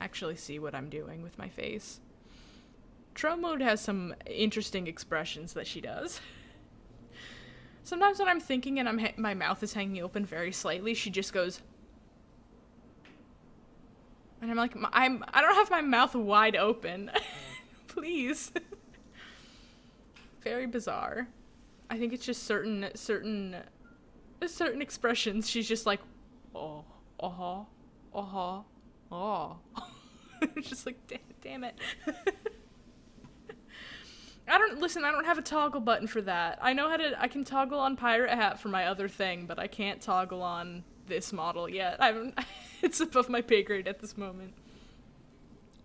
actually see what I'm doing with my face. Troll mode has some interesting expressions that she does. Sometimes when I'm thinking and my mouth is hanging open very slightly, she just goes. And I'm like, I don't have my mouth wide open. Please. Very bizarre. I think it's just certain expressions. She's just like, oh, oh. Just like, damn it. I don't have a toggle button for that. I can toggle on Pirate Hat for my other thing, but I can't toggle on this model yet. It's above my pay grade at this moment.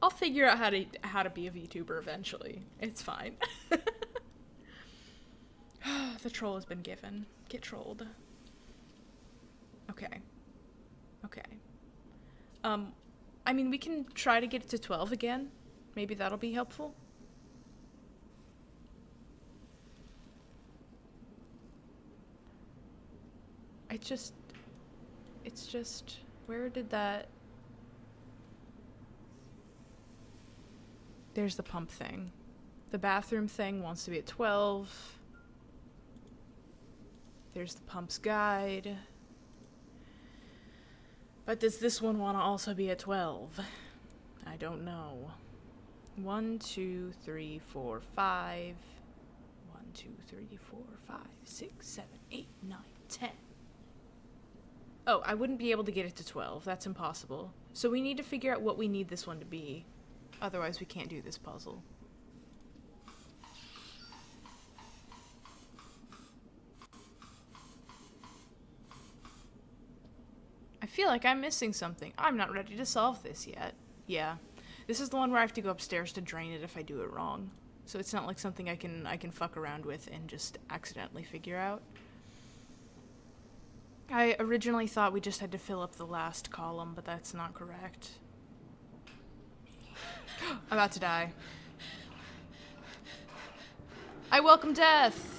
I'll figure out how to be a VTuber eventually. It's fine. The troll has been given. Get trolled. Okay. I mean, we can try to get it to 12 again. Maybe that'll be helpful. It's just, where did that... There's the pump thing. The bathroom thing wants to be at 12. There's the pump's guide. But does this one want to also be a 12? I don't know. 1, 2, 3, 4, 5. 1, 2, 3, 4, 5, 6, 7, 8, 9, 10. Oh, I wouldn't be able to get it to 12. That's impossible. So we need to figure out what we need this one to be. Otherwise, we can't do this puzzle. I feel like I'm missing something. I'm not ready to solve this yet. Yeah. This is the one where I have to go upstairs to drain it if I do it wrong. So it's not like something I can fuck around with and just accidentally figure out. I originally thought we just had to fill up the last column, but that's not correct. I'm about to die. I welcome death!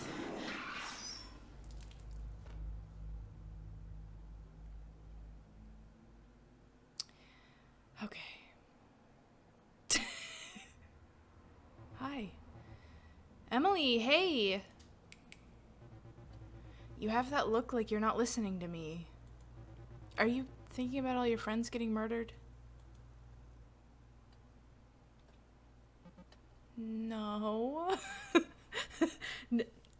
Okay. Hi. Emily, hey! You have that look like you're not listening to me. Are you thinking about all your friends getting murdered? No.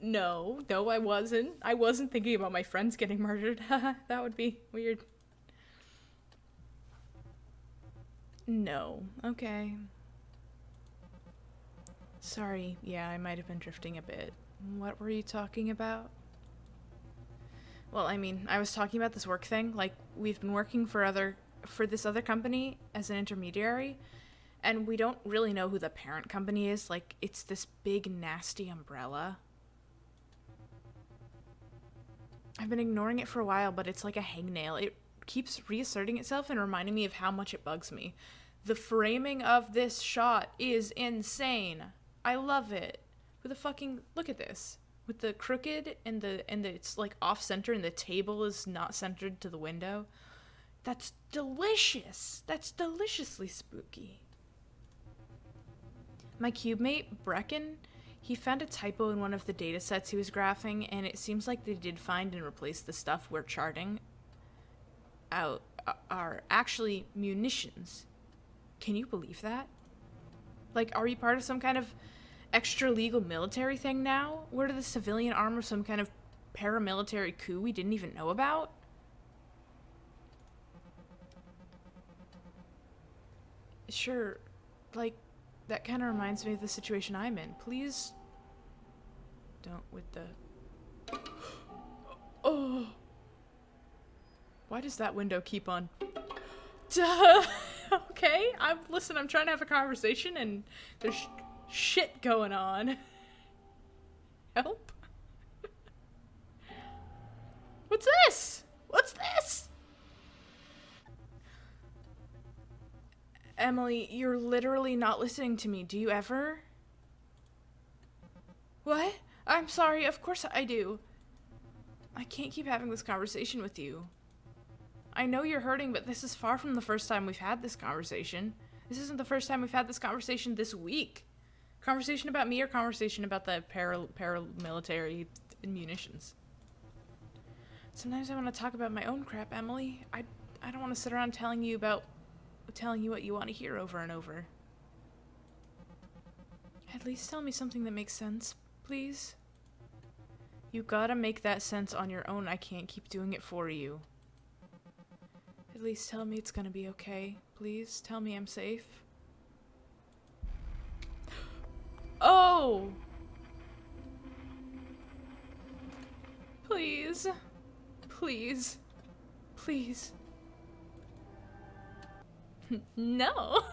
No, I wasn't. I wasn't thinking about my friends getting murdered. That would be weird. No. Okay. Sorry. Yeah, I might have been drifting a bit. What were you talking about? Well, I mean, I was talking about this work thing. Like, we've been working for this other company as an intermediary, and we don't really know who the parent company is. Like, it's this big, nasty umbrella. I've been ignoring it for a while, but it's like a hangnail. It keeps reasserting itself and reminding me of how much it bugs me. The framing of this shot is insane. I love it. With the fucking... Look at this. With the crooked and it's like off center and the table is not centered to the window. That's delicious. That's deliciously spooky. My cube mate, Brecken, he found a typo in one of the data sets he was graphing, and it seems like they did find and replace the stuff we're charting out are actually munitions. Can you believe that? Like, are we part of some kind of extra legal military thing now? We're to the civilian arm of some kind of paramilitary coup we didn't even know about? Sure, like, that kind of reminds me of the situation I'm in. Please don't with the... Oh! Why does that window keep on... Duh! Okay, listen, I'm trying to have a conversation and there's shit going on. Help? What's this? What's this? Emily, you're literally not listening to me. Do you ever? What? I'm sorry, of course I do. I can't keep having this conversation with you. I know you're hurting, but this is far from the first time we've had this conversation. This isn't the first time we've had this conversation this week. Conversation about me or conversation about the paramilitary munitions? Sometimes I want to talk about my own crap, Emily. I don't want to sit around telling you what you want to hear over and over. At least tell me something that makes sense, please. You gotta make that sense on your own. I can't keep doing it for you. At least tell me it's gonna be okay. Please, tell me I'm safe. Oh! Please. Please. Please. No.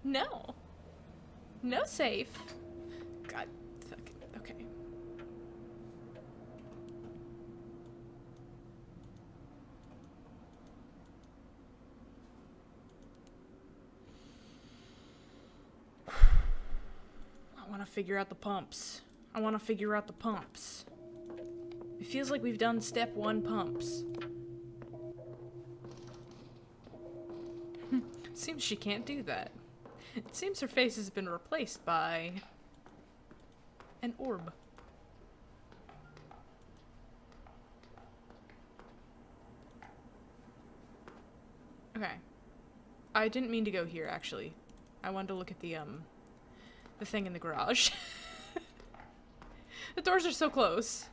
No. No safe. God. Fucking. Okay. I want to figure out the pumps. I want to figure out the pumps. It feels like we've done step 1 pumps. Seems she can't do that. It seems her face has been replaced by an orb. Okay. I didn't mean to go here, actually. I wanted to look at the thing in the garage. The doors are so close.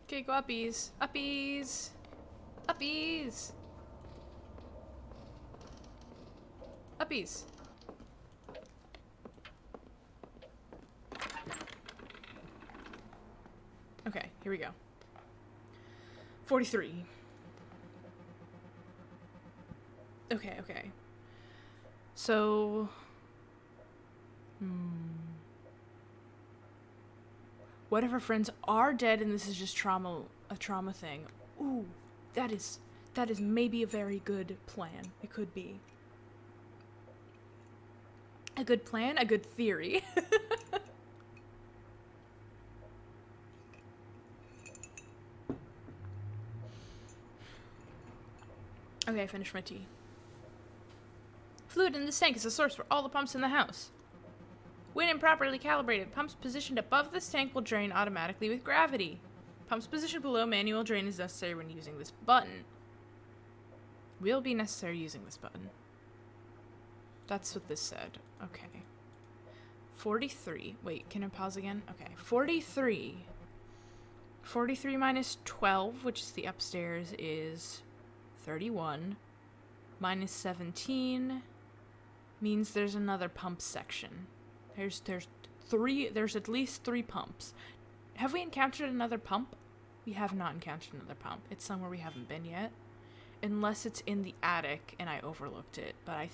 Okay, go uppies. Uppies! Uppies! Uppies! Okay, here we go. 43. Okay, okay. So... What if our friends are dead and this is just a trauma thing? Ooh, that is maybe a very good plan. It could be. A good plan, a good theory. Okay, I finished my tea. Fluid in this tank is the source for all the pumps in the house. When improperly calibrated, pumps positioned above this tank will drain automatically with gravity. Pumps positioned below manual drain is necessary when using this button. Will be necessary using this button. That's what this said. Okay. 43. Wait, can I pause again? Okay. 43. 43 minus 12, which is the upstairs, is 31. Minus 17 means there's another pump section. There's at least 3 pumps. Have we encountered another pump? We have not encountered another pump. It's somewhere we haven't been yet. Unless it's in the attic and I overlooked it. But I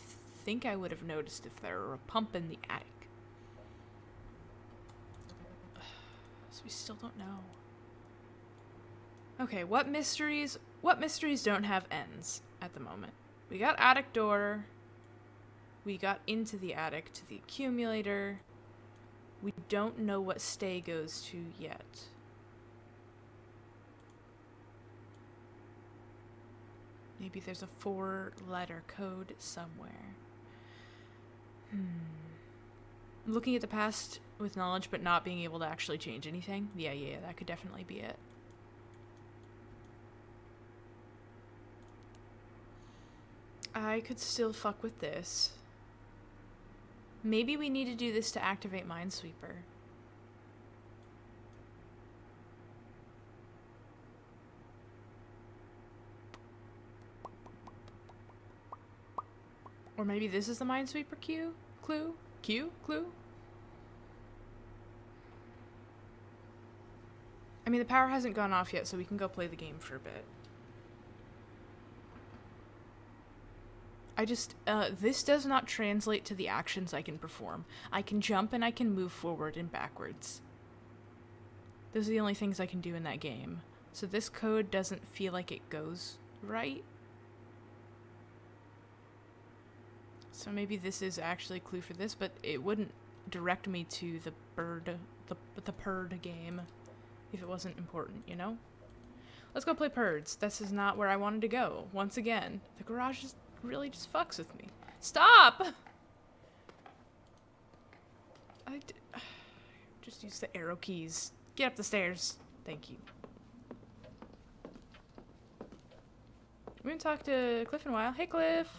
think I would have noticed if there were a pump in the attic. So we still don't know. Okay, what mysteries don't have ends at the moment? We got attic door. We got into the attic to the accumulator. We don't know what stay goes to yet. Maybe there's a 4-letter code somewhere. I'm looking at the past with knowledge but not being able to actually change anything. Yeah, that could definitely be it. I could still fuck with this. Maybe we need to do this to activate Minesweeper. Or maybe this is the Minesweeper clue? I mean, the power hasn't gone off yet, so we can go play the game for a bit. This does not translate to the actions I can perform. I can jump and I can move forward and backwards. Those are the only things I can do in that game. So this code doesn't feel like it goes right. So maybe this is actually a clue for this, but it wouldn't direct me to the Purd game if it wasn't important, you know? Let's go play Purds. This is not where I wanted to go. Once again, the garage is really just fucks with me. Stop! Just use the arrow keys. Get up the stairs. Thank you. We haven't talked to Cliff in a while. Hey, Cliff!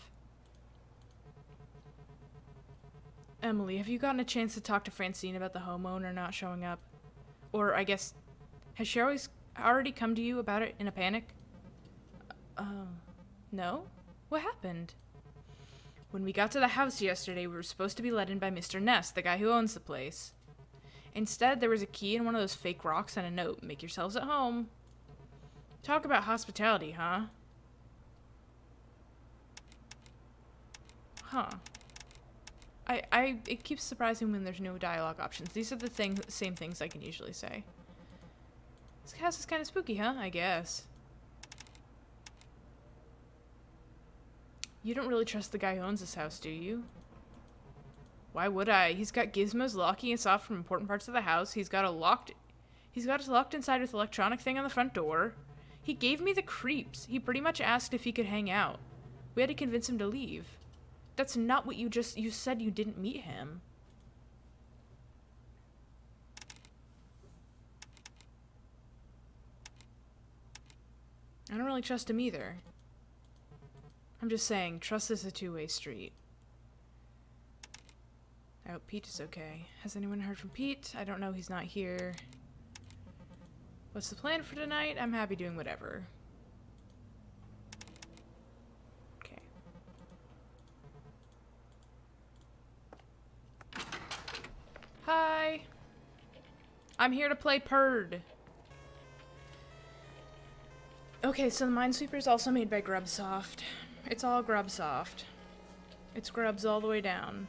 Emily, have you gotten a chance to talk to Francine about the homeowner not showing up? Or, I guess, has she already come to you about it in a panic? No? What happened? When we got to the house yesterday, we were supposed to be let in by Mr. Ness, the guy who owns the place. Instead, there was a key and one of those fake rocks and a note. Make yourselves at home. Talk about hospitality, huh? Huh. It keeps surprising when there's no dialogue options. These are the same things I can usually say. This house is kind of spooky, huh? I guess. You don't really trust the guy who owns this house, do you? Why would I? He's got gizmos locking us off from important parts of the house. He's got us locked inside with electronic thing on the front door. He gave me the creeps. He pretty much asked if he could hang out. We had to convince him to leave. That's not what you said you didn't meet him. I don't really trust him either. I'm just saying, trust is a two-way street. I hope Pete is okay. Has anyone heard from Pete? I don't know, he's not here. What's the plan for tonight? I'm happy doing whatever. Okay. Hi! I'm here to play Purd. Okay, so the Minesweeper is also made by Grubsoft. It's all Grubsoft. It's Grubs all the way down.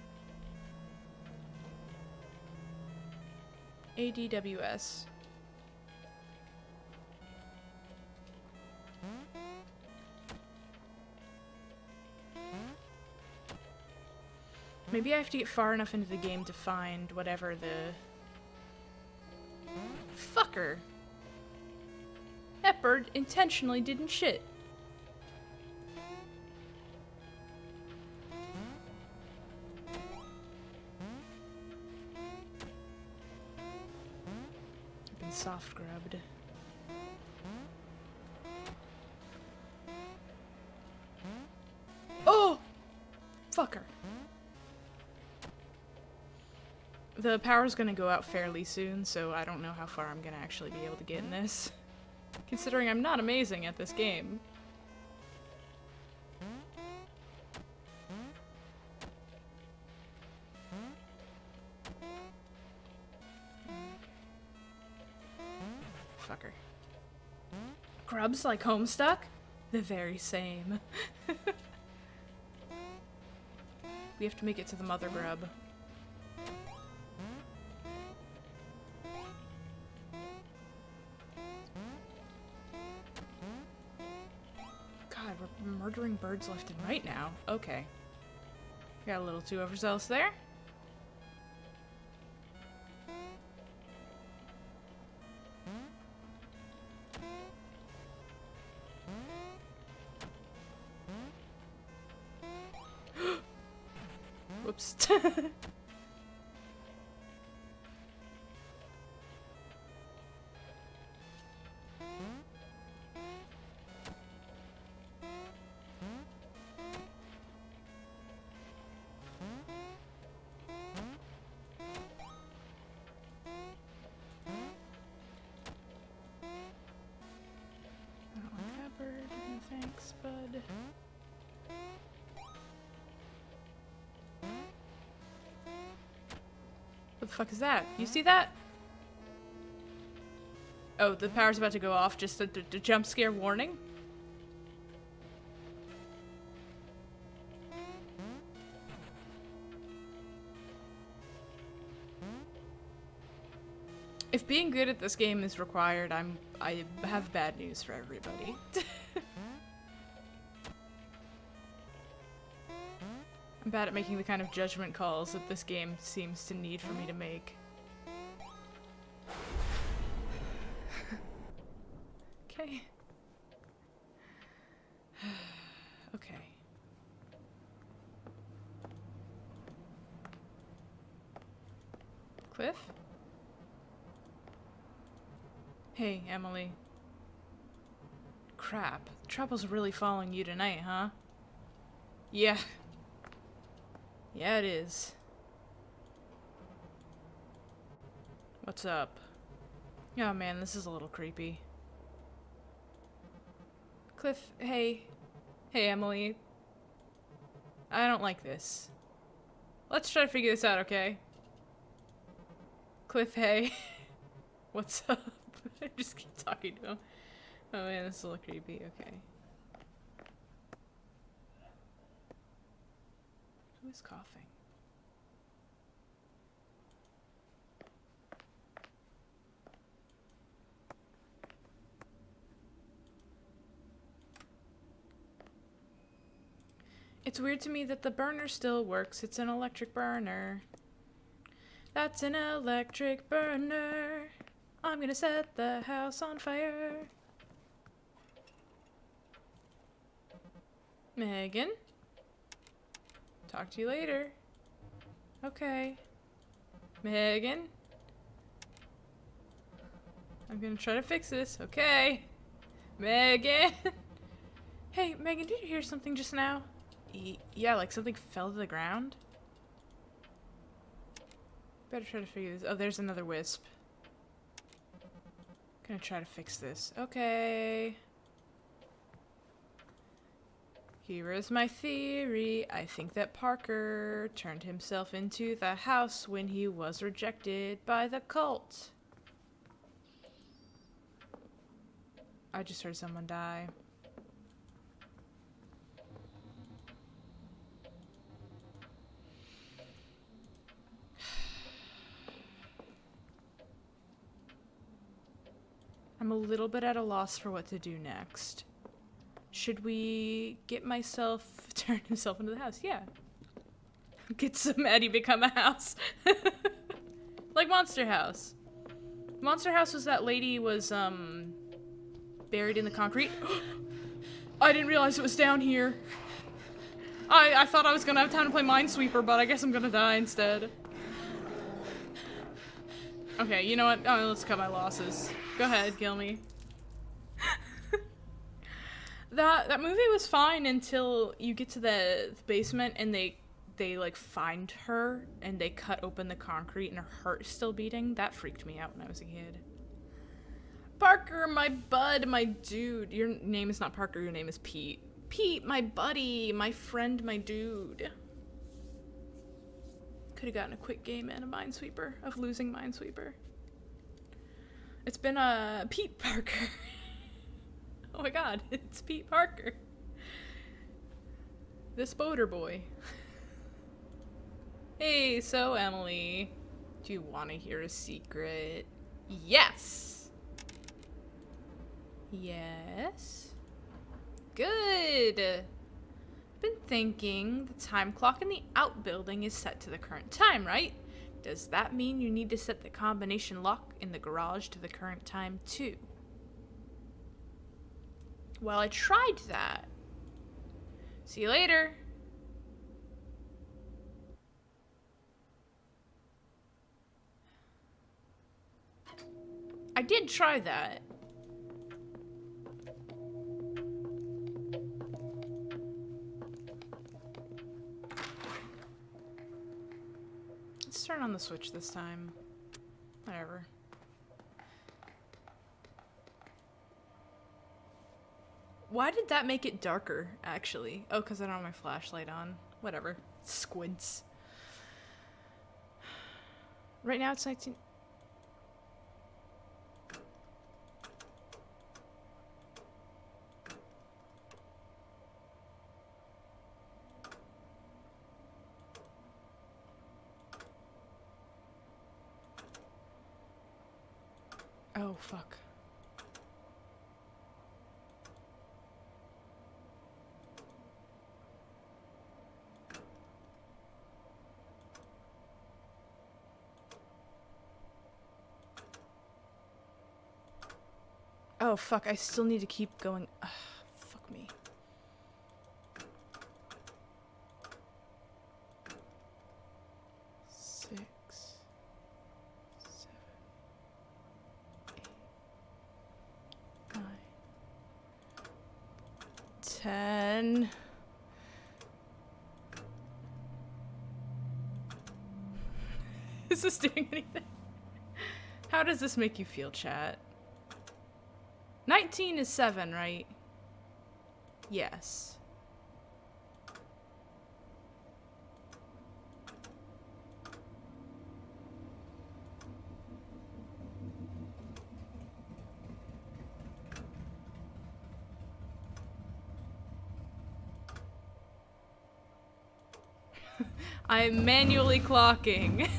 ADWS. Maybe I have to get far enough into the game to find whatever the... Fucker! That bird intentionally didn't shit. I've been soft grubbed. Oh! Fucker. The power's gonna go out fairly soon, so I don't know how far I'm gonna actually be able to get in this. Considering I'm not amazing at this game. Fucker. Grubs like Homestuck? The very same. We have to make it to the mother grub. God, we're murdering birds left and right now. Okay. Got a little too overzealous there. Whoops. Thanks, bud. What the fuck is that? You see that? Oh, the power's about to go off. Just a jump scare warning. If being good at this game is required, I have bad news for everybody. I'm bad at making the kind of judgment calls that this game seems to need for me to make. Okay. Okay. Cliff? Hey, Emily. Crap. The trouble's really following you tonight, huh? Yeah. Yeah, it is. What's up? Oh man, this is a little creepy. Cliff, hey. Hey, Emily. I don't like this. Let's try to figure this out, okay? Cliff, hey. What's up? I just keep talking to him. Oh man, this is a little creepy. Okay. Who is coughing? It's weird to me that the burner still works. It's an electric burner. That's an electric burner. I'm gonna set the house on fire. Megan? Talk to you later. Okay. Megan? I'm gonna try to fix this. Okay. Megan! Hey, Megan, did you hear something just now? Yeah, like something fell to the ground? Better try to figure this. Oh, there's another wisp. Gonna try to fix this. Okay. Here is my theory. I think that Parker turned himself into the house when he was rejected by the cult. I just heard someone die. I'm a little bit at a loss for what to do next. Should we get myself turn himself into the house? Yeah. Get some Eddie become a house. Like Monster House. Monster House was that lady was buried in the concrete. I didn't realize it was down here. I thought I was gonna have time to play Minesweeper, but I guess I'm gonna die instead. Okay, you know what? Oh, let's cut my losses. Go ahead, kill me. That movie was fine until you get to the basement and they like find her and they cut open the concrete and her heart is still beating. That freaked me out when I was a kid. Parker, my bud, my dude. Your name is not Parker, your name is Pete. Pete, my buddy, my friend, my dude. Could have gotten a quick game and a Minesweeper of losing Minesweeper. It's been Pete Parker. Oh my god, it's Pete Parker. This boater boy. Hey, so Emily, do you want to hear a secret? Yes! Yes? Good! Been thinking the time clock in the outbuilding is set to the current time, right? Does that mean you need to set the combination lock in the garage to the current time too? Well, I tried that. See you later. I did try that. Let's turn on the switch this time. Whatever. Why did that make it darker, actually? Oh, because I don't have my flashlight on. Whatever. Squints. Right now it's 19... Oh, fuck. Oh, fuck, I still need to keep going. Ugh, fuck me. Six, 7, 8, 9, 10. Is this doing anything? How does this make you feel, chat? 19 is 7, right? Yes. I'm manually clocking.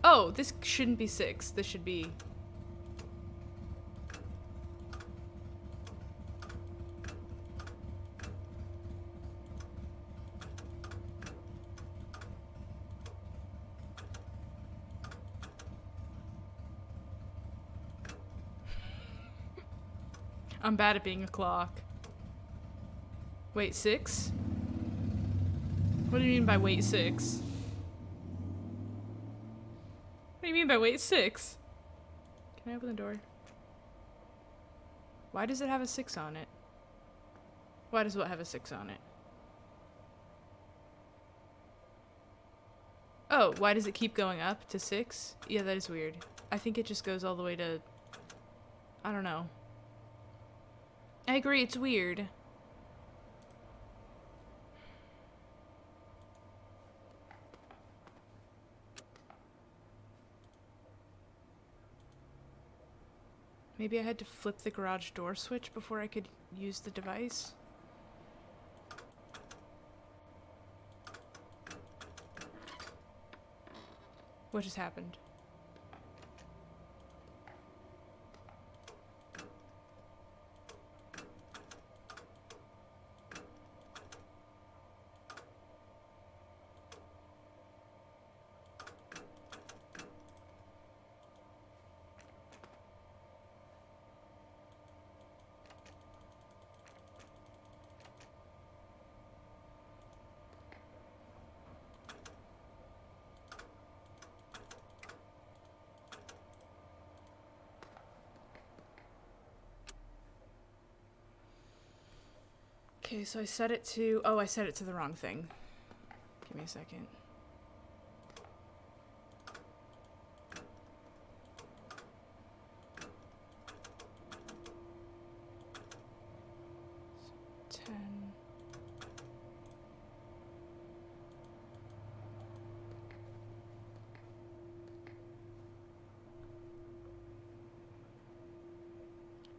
Oh, this shouldn't be 6. This should be... I'm bad at being a clock. Wait, 6? What do you mean by wait 6? do you mean by wait 6? Can I open the door? Why does it have a 6 on it? Why does what have a 6 on it? Oh, why does it keep going up to 6? Yeah, that is weird. I think it just goes all the way to... I don't know. I agree, it's weird. Maybe I had to flip the garage door switch before I could use the device. What just happened? Okay, so I set it to... Oh, I set it to the wrong thing. Give me a second. So 10...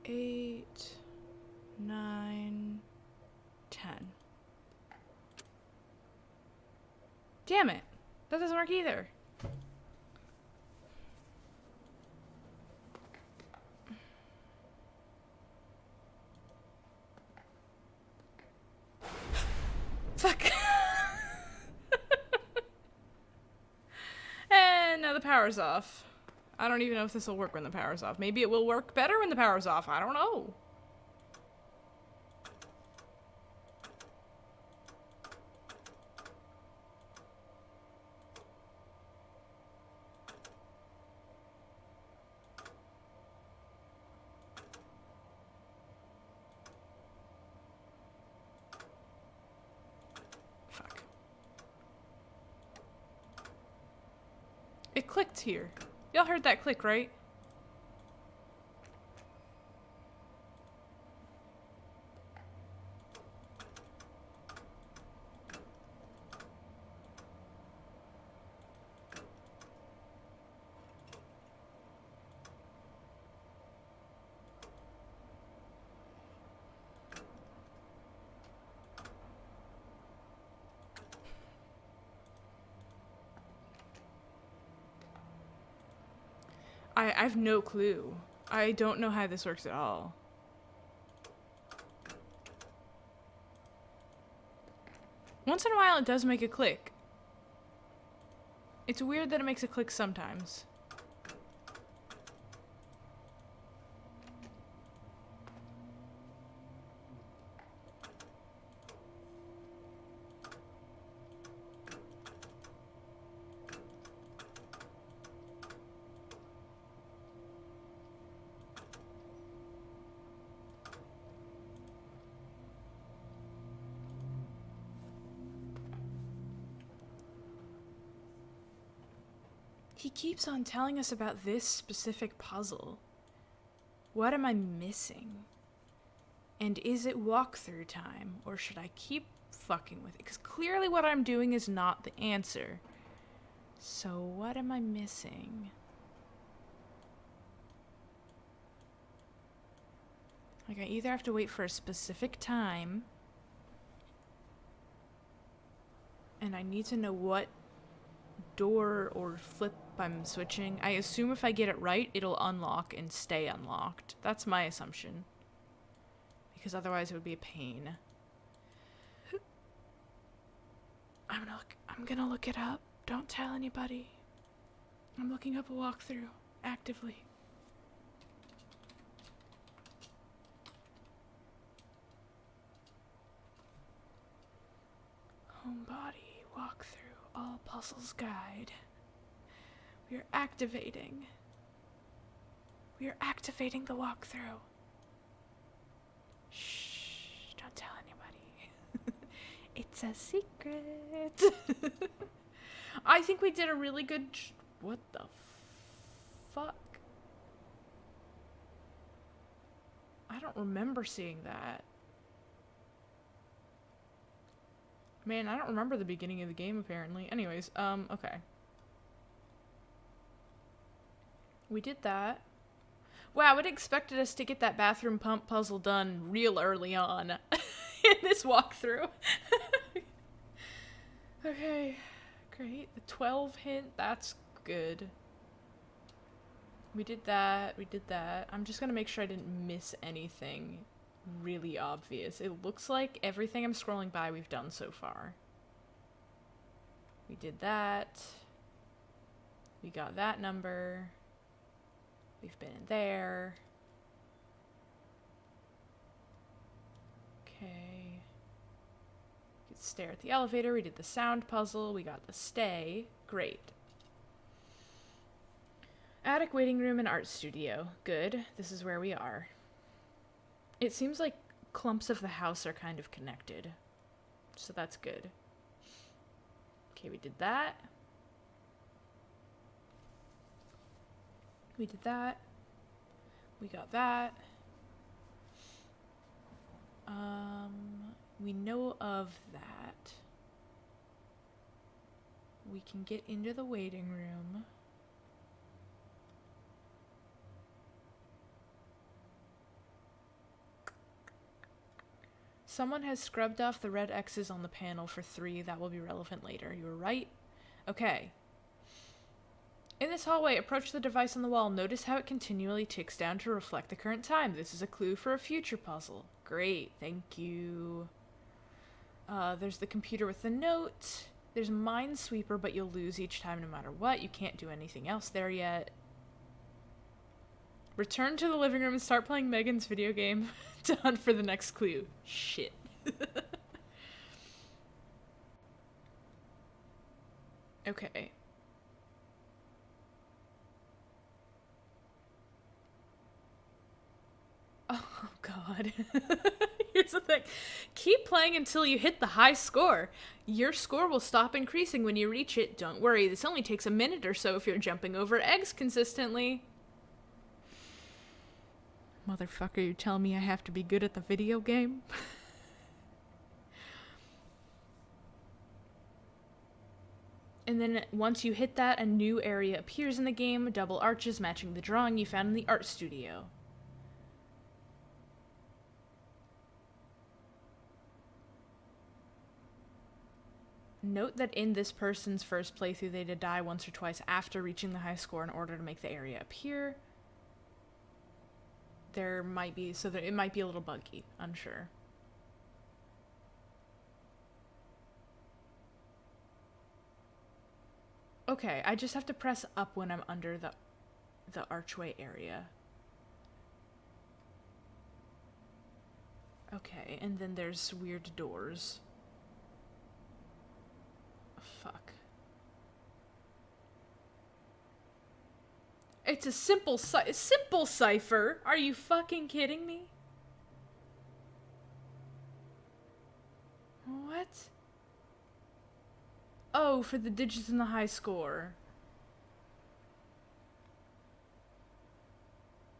Eight... 9... 10. Damn it! That doesn't work either. Fuck! And now the power's off. I don't even know if this will work when the power's off. Maybe it will work better when the power's off. I don't know. Fuck. It clicked here. Y'all heard that click, right? I've no clue. I don't know how this works at all. Once in a while it does make a click. It's weird that it makes a click sometimes. He keeps on telling us about this specific puzzle. What am I missing? And is it walkthrough time, or should I keep fucking with it? Because clearly what I'm doing is not the answer. So what am I missing? Like, I either have to wait for a specific time, and I need to know what door or flip I'm switching. I assume if I get it right, it'll unlock and stay unlocked. That's my assumption. Because otherwise it would be a pain. I'm gonna look it up. Don't tell anybody. I'm looking up a walkthrough actively. Homebody walkthrough all puzzles guide. We are activating. We are activating the walkthrough. Shh, don't tell anybody. It's a secret. I think we did a really good... What the fuck? I don't remember seeing that. Man, I don't remember the beginning of the game, apparently. Anyways, okay. We did that. Wow, it expected us to get that bathroom pump puzzle done real early on in this walkthrough. Okay, great. The 12 hint, that's good. We did that, we did that. I'm just gonna make sure I didn't miss anything really obvious. It looks like everything I'm scrolling by we've done so far. We did that. We got that number. We've been in there. Okay. We could stare at the elevator. We did the sound puzzle. We got the stay. Great. Attic, waiting room, and art studio. Good. This is where we are. It seems like clumps of the house are kind of connected. So that's good. Okay, we did that. We did that. We got that. We know of that. We can get into the waiting room. Someone has scrubbed off the red X's on the panel for 3. That will be relevant later. You were right. Okay. In this hallway, approach the device on the wall. Notice how it continually ticks down to reflect the current time. This is a clue for a future puzzle. Great, thank you. There's the computer with the note. There's Minesweeper, but you'll lose each time no matter what. You can't do anything else there yet. Return to the living room and start playing Megan's video game to hunt for the next clue. Shit. Okay. Oh, God. Here's the thing. Keep playing until you hit the high score. Your score will stop increasing when you reach it. Don't worry, this only takes a minute or so if you're jumping over eggs consistently. Motherfucker, you telling me I have to be good at the video game? And then once you hit that, a new area appears in the game, double arches matching the drawing you found in the art studio. Note that in this person's first playthrough, they did die once or twice after reaching the high score in order to make the area appear. There might be, so that it might be a little buggy, unsure. Okay, I just have to press up when I'm under the archway area. Okay, and then there's weird doors. Fuck. It's a simple cipher. Are you fucking kidding me? What? Oh, for the digits in the high score.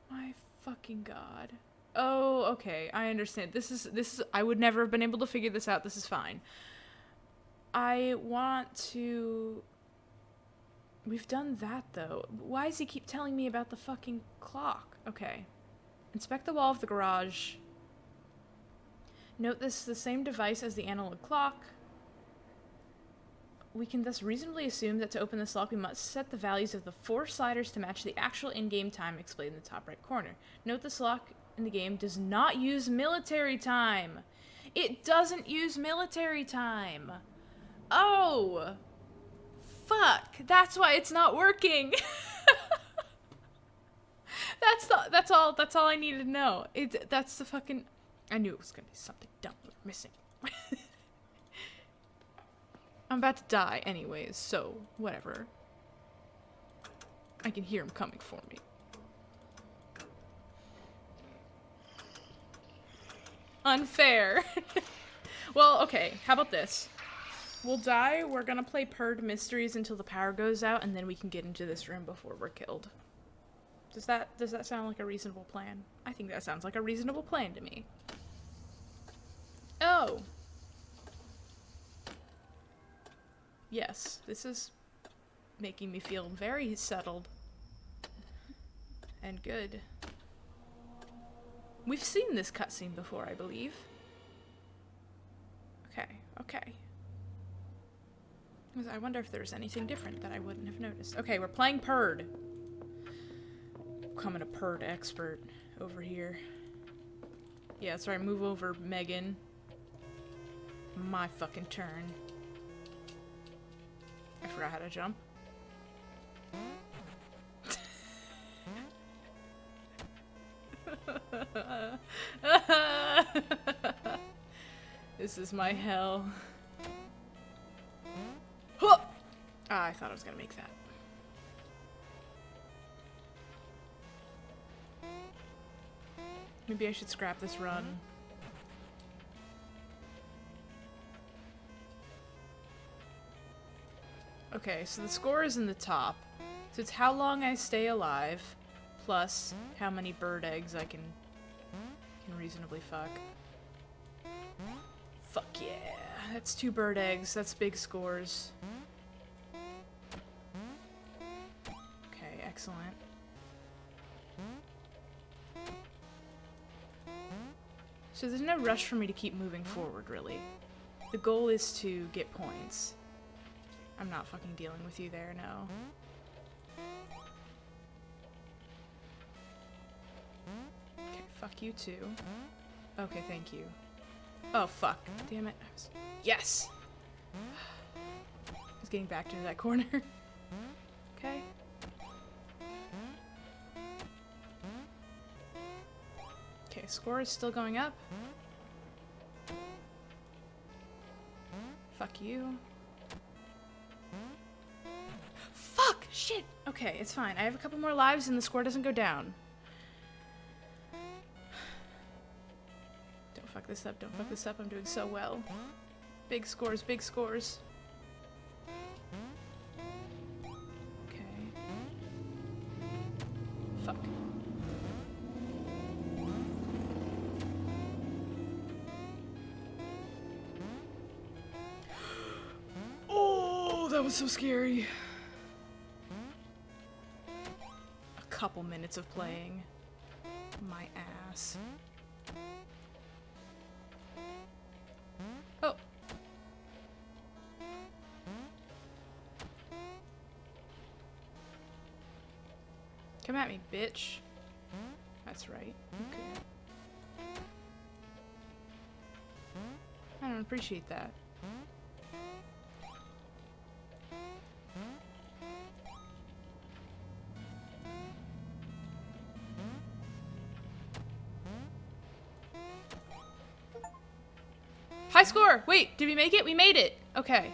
My fucking God. Oh, okay. I understand. This is I would never have been able to figure this out. This is fine. I want to... We've done that, though. Why does he keep telling me about the fucking clock? Okay. Inspect the wall of the garage. Note this is the same device as the analog clock. We can thus reasonably assume that to open this lock, we must set the values of the 4 sliders to match the actual in-game time explained in the top right corner. Note this lock in the game does not use military time. It doesn't use military time. Oh! Fuck! That's why it's not working! That's all I needed to know. That's the fucking... I knew it was gonna be something dumb missing. I'm about to die anyways, so whatever. I can hear him coming for me. Unfair. Well, okay, how about this? We'll die, we're gonna play Purred Mysteries until the power goes out, and then we can get into this room before we're killed. Does that sound like a reasonable plan? I think that sounds like a reasonable plan to me. Oh. Yes, this is making me feel very settled. And good. We've seen this cutscene before, I believe. Okay. I wonder if there's anything different that I wouldn't have noticed. Okay, we're playing Purred. Becoming a Purred expert over here. Yeah, that's right, move over, Megan. My fucking turn. I forgot how to jump. This is my hell. Huh! Ah, I thought I was gonna make that. Maybe I should scrap this run. Okay, so the score is in the top. So it's how long I stay alive, plus how many bird eggs I can reasonably fuck. Fuck yeah. That's 2 bird eggs. That's big scores. Okay, excellent. So there's no rush for me to keep moving forward, really. The goal is to get points. I'm not fucking dealing with you there, no. Okay, fuck you too. Okay, thank you. Oh, fuck. Damn it. Yes! I was getting back to that corner. Okay. Okay, score is still going up. Fuck you. Fuck! Shit! Okay, it's fine. I have a couple more lives and the score doesn't go down. Don't fuck this up, don't fuck this up. I'm doing so well. Big scores, big scores. Okay. Fuck. Oh, that was so scary. A couple minutes of playing. My ass. Oh. Come at me, bitch. That's right. Okay. I don't appreciate that. High score! Wait, did we make it? We made it! Okay.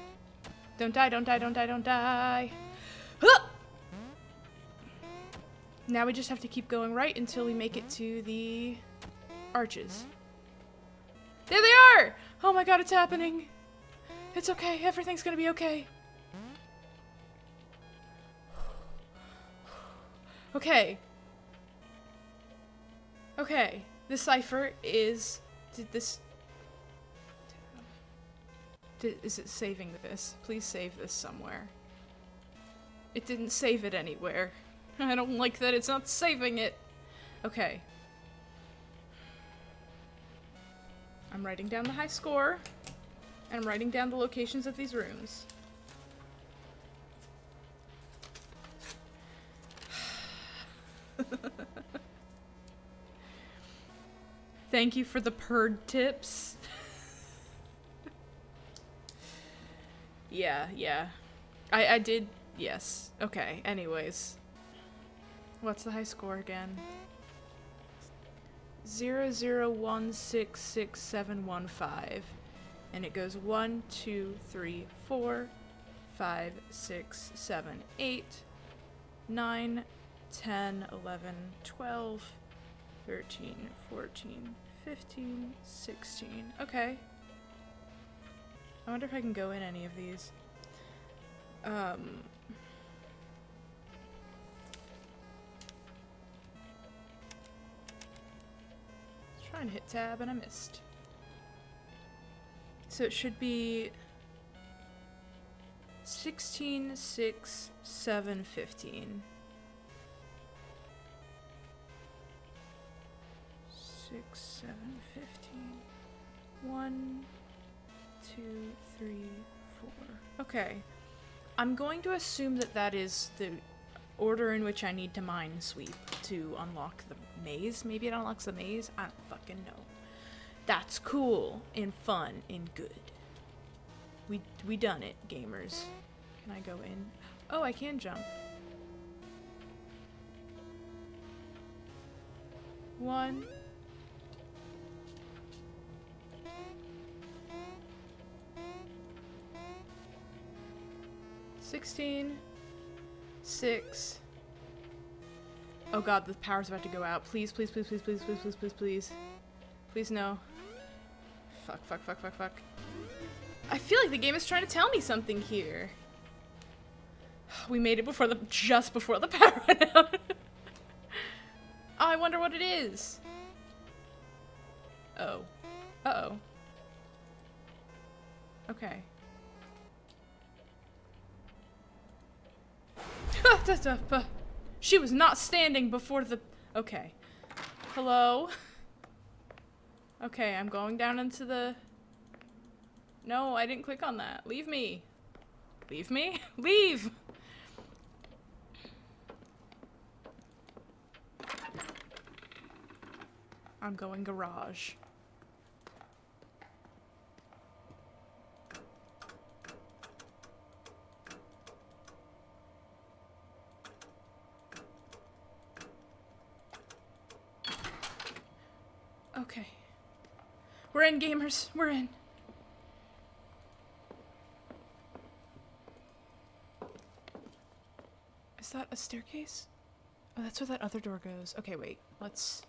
Don't die, don't die, don't die, don't die. Huh! Now we just have to keep going right until we make it to the arches. There they are! Oh my god, it's happening. It's okay, everything's gonna be okay. Okay. Okay. The cipher is... Is it saving this? Please save this somewhere. It didn't save it anywhere. I don't like that it's not saving it. Okay. I'm writing down the high score. And I'm writing down the locations of these rooms. Thank you for the purred tips. Yeah. I did, yes. Okay, anyways. What's the high score again? 00166715. And it goes 1, 2, 3, 4, 5, 6, 7, 8, 9, 10, 11, 12, 13, 14, 15, 16. Okay. I wonder if I can go in any of these. Trying to hit tab and I missed. So it should be 16, 6, 7, 15. 6, 7, 15. 1, 2, 3, 4. Okay. I'm going to assume that that is the order in which I need to mine sweep to unlock the maze. Maybe it unlocks the maze? I don't fucking know. That's cool and fun and good. We done it, gamers. Can I go in? Oh, I can jump. 1. $16. 6. Oh god, the power's about to go out. Please, please, please, please, please, please, please, please, please. Please no. Fuck, fuck, fuck, fuck, fuck. I feel like the game is trying to tell me something here. We made it before just before the power went out. Oh, I wonder what it is. Oh. Uh-oh. Okay. She was not standing before the... Okay. Hello? Okay, I'm going down into the... No, I didn't click on that. Leave me. Leave me? Leave! I'm going garage. Okay. We're in, gamers. We're in. Is that a staircase? Oh, that's where that other door goes. Okay, wait. Let's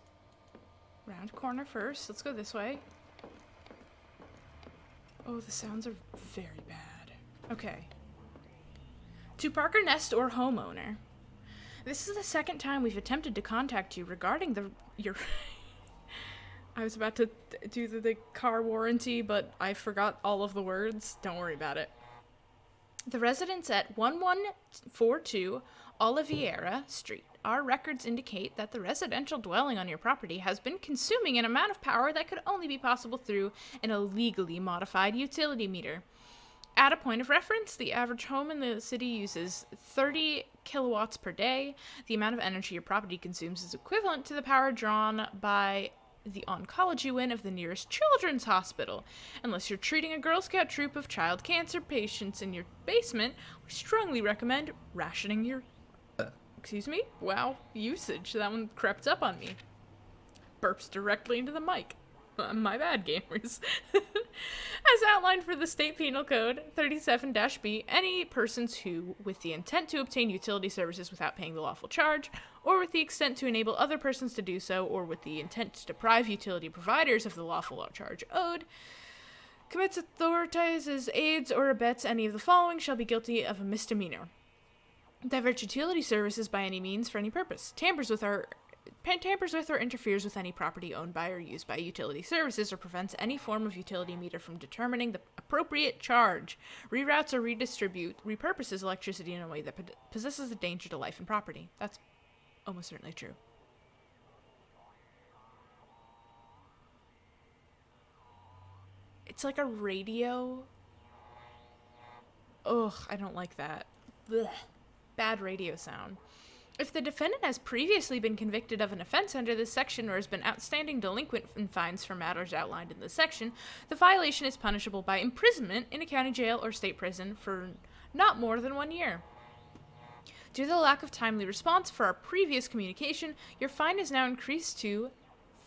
round corner first. Let's go this way. Oh, the sounds are very bad. Okay. To Parker Nest or homeowner. This is the second time we've attempted to contact you regarding your... I was about to do the car warranty, but I forgot all of the words. Don't worry about it. The residence at 1142 Oliveira Street. Our records indicate that the residential dwelling on your property has been consuming an amount of power that could only be possible through an illegally modified utility meter. At a point of reference, the average home in the city uses 30 kilowatts per day. The amount of energy your property consumes is equivalent to the power drawn by the oncology wing of the nearest children's hospital. Unless you're treating a Girl Scout troop of child cancer patients in your basement, we strongly recommend rationing your... Excuse me? Wow, usage. That one crept up on me. Burps directly into the mic. My bad, gamers. As outlined for the State Penal Code 37-B, any persons who, with the intent to obtain utility services without paying the lawful charge, or with the extent to enable other persons to do so, or with the intent to deprive utility providers of the lawful charge owed, commits, authorizes, aids, or abets any of the following shall be guilty of a misdemeanor. Diverts utility services by any means for any purpose. Tampers with or interferes with any property owned by or used by utility services, or prevents any form of utility meter from determining the appropriate charge, reroutes or repurposes electricity in a way that possesses a danger to life and property. That's almost certainly true. It's like a radio. Ugh, I don't like that. Blech. Bad radio sound. If the defendant has previously been convicted of an offense under this section or has been outstanding delinquent in fines for matters outlined in this section, the violation is punishable by imprisonment in a county jail or state prison for not more than 1 year. Due to the lack of timely response for our previous communication, your fine is now increased to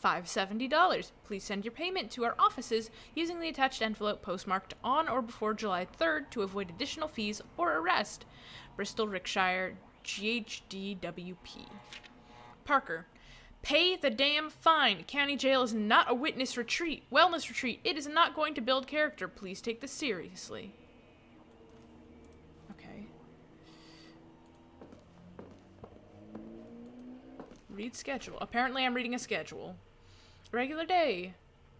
$570. Please send your payment to our offices using the attached envelope postmarked on or before July 3rd to avoid additional fees or arrest. Bristol, Rickshire, GHDWP. Parker. Pay the damn fine. County jail is not a wellness retreat. It is not going to build character. Please take this seriously. Okay. Read schedule. Apparently I'm reading a schedule. Regular day.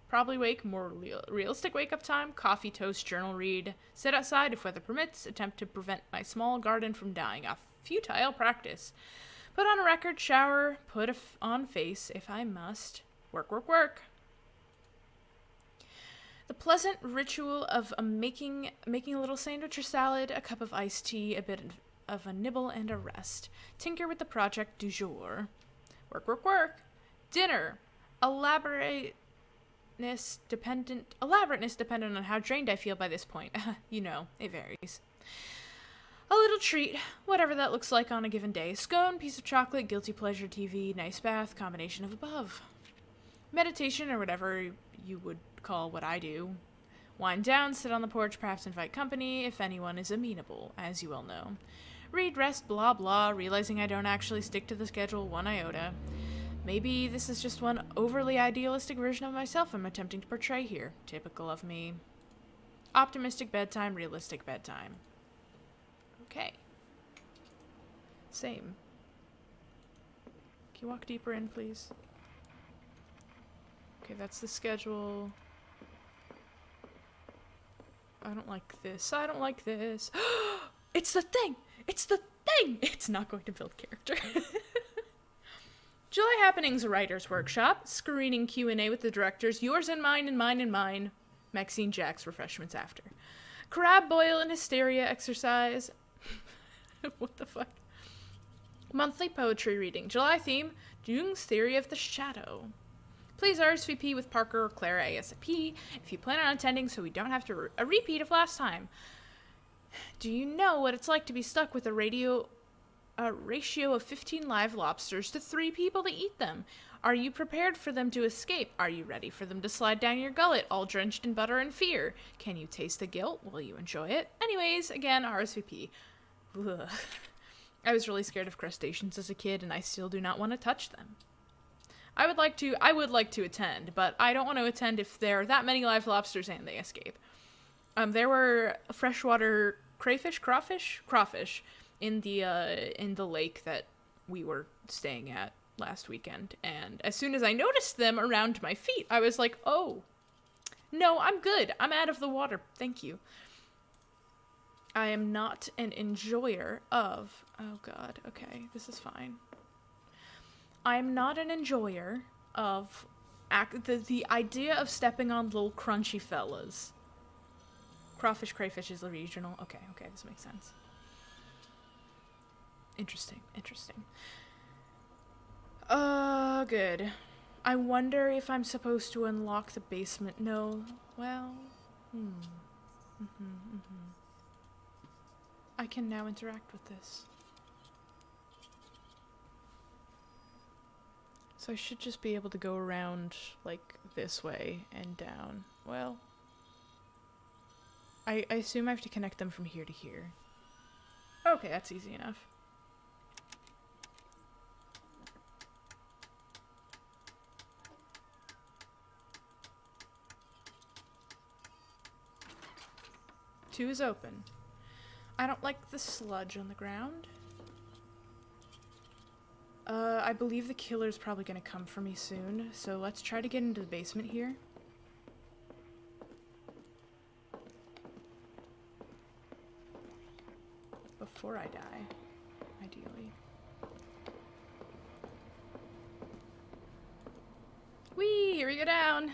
Probably wake, more realistic wake-up time, coffee, toast, journal read, sit outside if weather permits, attempt to prevent my small garden from dying, a futile practice. Put on a record, shower, put on face if I must. Work, work, work. The pleasant ritual of making a little sandwich or salad, a cup of iced tea, a bit of a nibble and a rest. Tinker with the project du jour. Work, work, work. Dinner. Elaborateness dependent on how drained I feel by this point. You know, it varies. A little treat, whatever that looks like on a given day. Scone, piece of chocolate, guilty pleasure TV, nice bath, combination of above. Meditation, or whatever you would call what I do. Wind down, sit on the porch, perhaps invite company, if anyone is amenable, as you well know. Read, rest, blah blah, realizing I don't actually stick to the schedule one iota. Maybe this is just one overly idealistic version of myself I'm attempting to portray here. Typical of me. Optimistic bedtime, realistic bedtime. Okay. Same. Can you walk deeper in, please? Okay, that's the schedule. I don't like this. I don't like this. It's the thing! It's the thing! It's not going to build character. July Happenings Writers Workshop. Screening Q&A with the directors. Yours and mine and mine and mine. Maxine Jack's refreshments after. Crab boil and hysteria exercise. What the fuck? Monthly poetry reading. July theme. Jung's Theory of the Shadow. Please RSVP with Parker or Clara ASAP if you plan on attending so we don't have to a repeat of last time. Do you know what it's like to be stuck with a ratio of 15 live lobsters to 3 people to eat them? Are you prepared for them to escape? Are you ready for them to slide down your gullet, all drenched in butter and fear? Can you taste the guilt? Will you enjoy it? Anyways, again, RSVP. Ugh. I was really scared of crustaceans as a kid, and I still do not want to touch them. I would like to attend, but I don't want to attend if there are that many live lobsters and they escape. There were freshwater crawfish in the lake that we were staying at last weekend, and as soon as I noticed them around my feet, I was like, oh, no, I'm good. I'm out of the water. Thank you. I am not an enjoyer of... Oh, God. Okay, this is fine. I'm not an enjoyer of the idea of stepping on little crunchy fellas. Crayfish is the regional. Okay, this makes sense. Interesting. Good. I wonder if I'm supposed to unlock the basement. No. Well, I can now interact with this. So I should just be able to go around, like, this way and down. Well, I assume I have to connect them from here to here. Okay, that's easy enough. Two is open. I don't like the sludge on the ground. I believe the killer's probably gonna come for me soon, so let's try to get into the basement here. Before I die, ideally. Whee! Here we go down!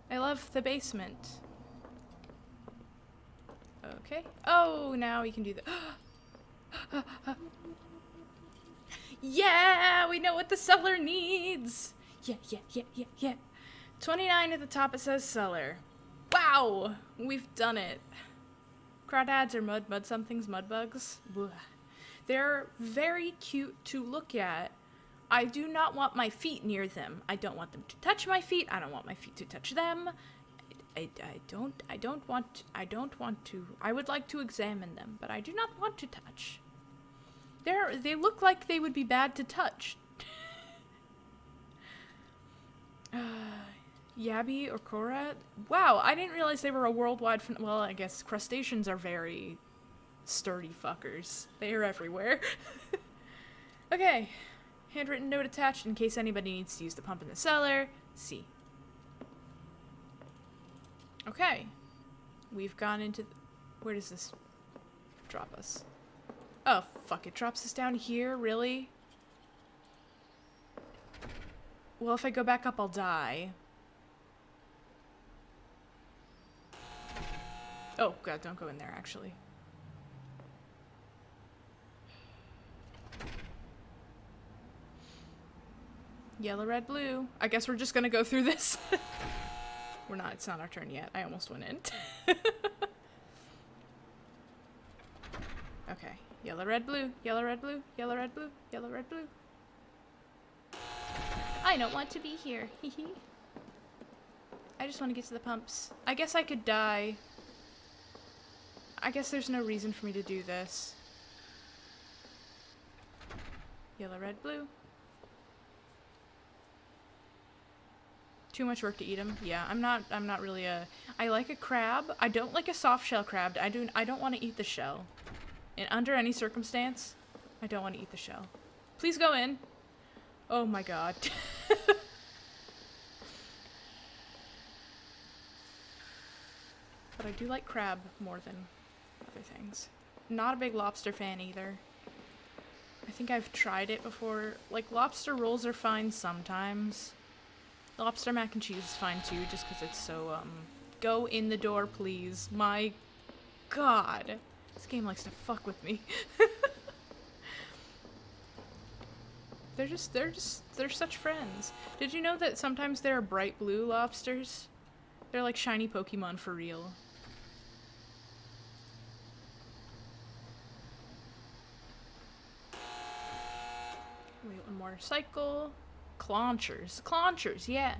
I love the basement. Okay. Oh, now we can do the... Yeah! We know what the cellar needs! Yeah. 29 at the top, it says cellar. Wow! We've done it. Crawdads are mud somethings, mud bugs. Blah. They're very cute to look at. I do not want my feet near them. I don't want them to touch my feet. I don't want my feet to touch them. I don't want to. I would like to examine them, but I do not want to touch. They look like they would be bad to touch. Yabi or Korat? Wow, I didn't realize they were a worldwide well, I guess crustaceans are very sturdy fuckers. They are everywhere. Okay. Handwritten note attached in case anybody needs to use the pump in the cellar. C. Okay. We've gone into... Where does this drop us? Oh, fuck. It drops us down here? Really? Well, if I go back up, I'll die. Oh, God, don't go in there, actually. Yellow, red, blue. I guess we're just gonna go through this. We're not. It's not our turn yet. I almost went in. Okay. Yellow, red, blue. Yellow, red, blue. Yellow, red, blue. Yellow, red, blue. I don't want to be here. Hee. I just want to get to the pumps. I guess I could die. I guess there's no reason for me to do this. Yellow, red, blue. Too much work to eat them. Yeah, I'm not really a... I like a crab. I don't like a soft shell crab. I don't want to eat the shell. And under any circumstance, I don't want to eat the shell. Please go in. Oh my god. But I do like crab more than other things. Not a big lobster fan either. I think I've tried it before. Like, lobster rolls are fine sometimes. Lobster mac and cheese is fine too, just because it's so, go in the door, please. My god. This game likes to fuck with me. They're such friends. Did you know that sometimes there are bright blue lobsters? They're like shiny Pokemon for real. Wait, one more cycle. Claunchers. Claunchers, yeah.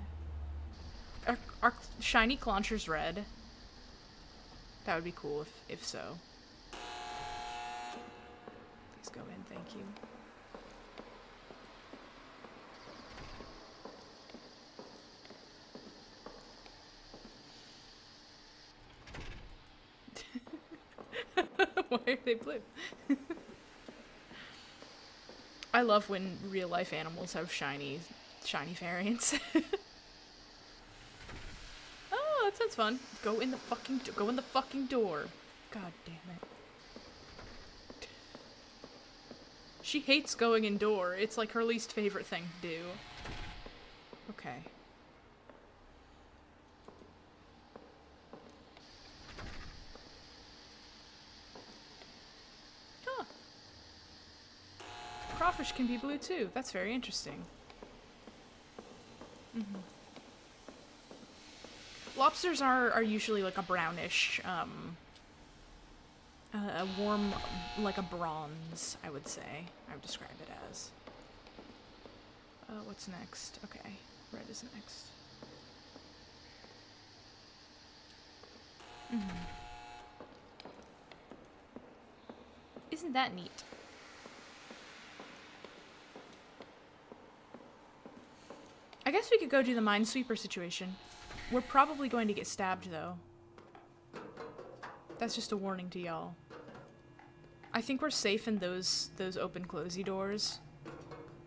Are shiny Claunchers red? That would be cool if so. Please go in, thank you. Why are they blue? I love when real life animals have shiny variants. Oh, that sounds fun. Go in the fucking door. God damn it. She hates going indoor. It's like her least favorite thing to do. Okay. Huh. Crawfish can be blue too. That's very interesting. Mm-hmm. Lobsters are usually like a brownish, a warm, like a bronze, I would say. I would describe it as. What's next? Okay, red is next. Mm-hmm. Isn't that neat? I guess we could go do the Minesweeper situation. We're probably going to get stabbed, though. That's just a warning to y'all. I think we're safe in those open-closey doors.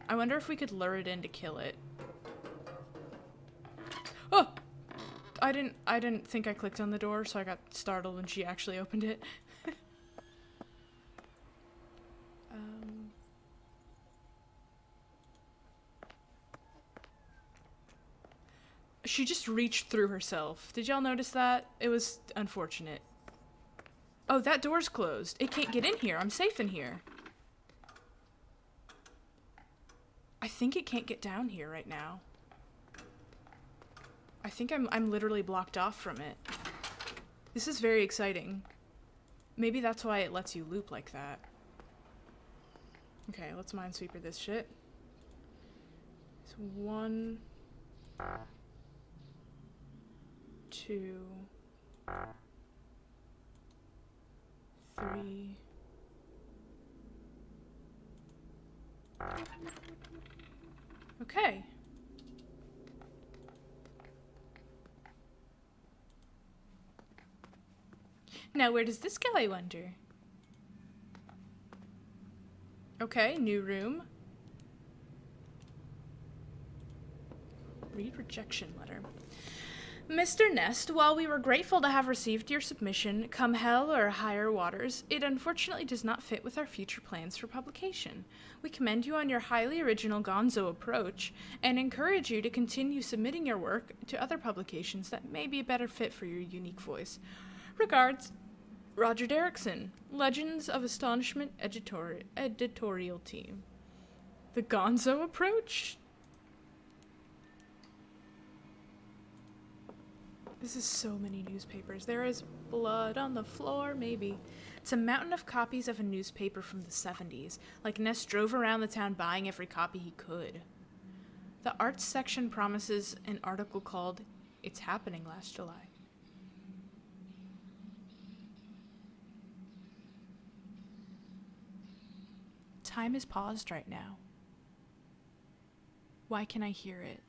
I wonder if we could lure it in to kill it. Oh! I didn't think I clicked on the door, so I got startled when she actually opened it. She just reached through herself. Did y'all notice that? It was unfortunate. Oh, that door's closed. It can't get in here. I'm safe in here. I think it can't get down here right now. I think I'm literally blocked off from it. This is very exciting. Maybe that's why it lets you loop like that. Okay, let's Minesweeper this shit. It's 1... 2, 3, Okay. Now, where does this go, I wonder? Okay, new room. Read rejection letter. Mr. Nest, while we were grateful to have received your submission, come hell or higher waters, it unfortunately does not fit with our future plans for publication. We commend you on your highly original gonzo approach and encourage you to continue submitting your work to other publications that may be a better fit for your unique voice. Regards, Roger Derrickson, Legends of Astonishment editorial team. The gonzo approach? This is so many newspapers. There is blood on the floor, maybe. It's a mountain of copies of a newspaper from the 70s. Like Ness drove around the town buying every copy he could. The arts section promises an article called It's Happening Last July. Time is paused right now. Why can I hear it?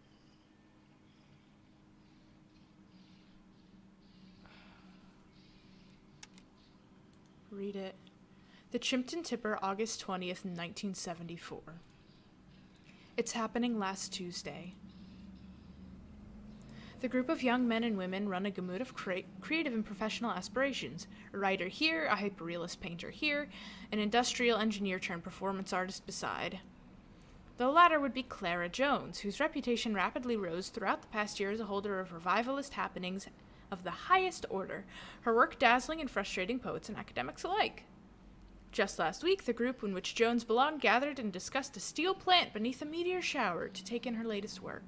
Read it. The Chimpton Tipper, August 20th, 1974. It's happening last Tuesday. The group of young men and women run a gamut of creative and professional aspirations. A writer here, a hyperrealist painter here, an industrial engineer turned performance artist beside. The latter would be Clara Jones, whose reputation rapidly rose throughout the past year as a holder of revivalist happenings of the highest order, her work dazzling and frustrating poets and academics alike. Just last week, the group in which Jones belonged gathered and discussed a steel plant beneath a meteor shower to take in her latest work,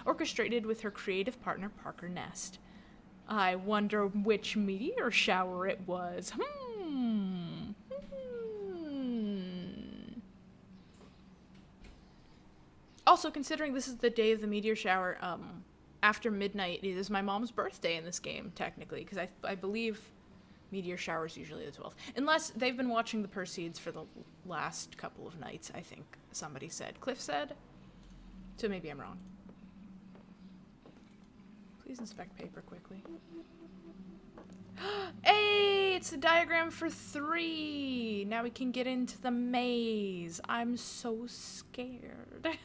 orchestrated with her creative partner Parker Nest. I wonder which meteor shower it was. Also, considering this is the day of the meteor shower, after midnight, it is my mom's birthday in this game, technically, because I believe meteor shower is usually the 12th. Unless they've been watching the Perseids for the last couple of nights, I think somebody said. Cliff said. So maybe I'm wrong. Please inspect paper quickly. Hey, it's the diagram for 3. Now we can get into the maze. I'm so scared.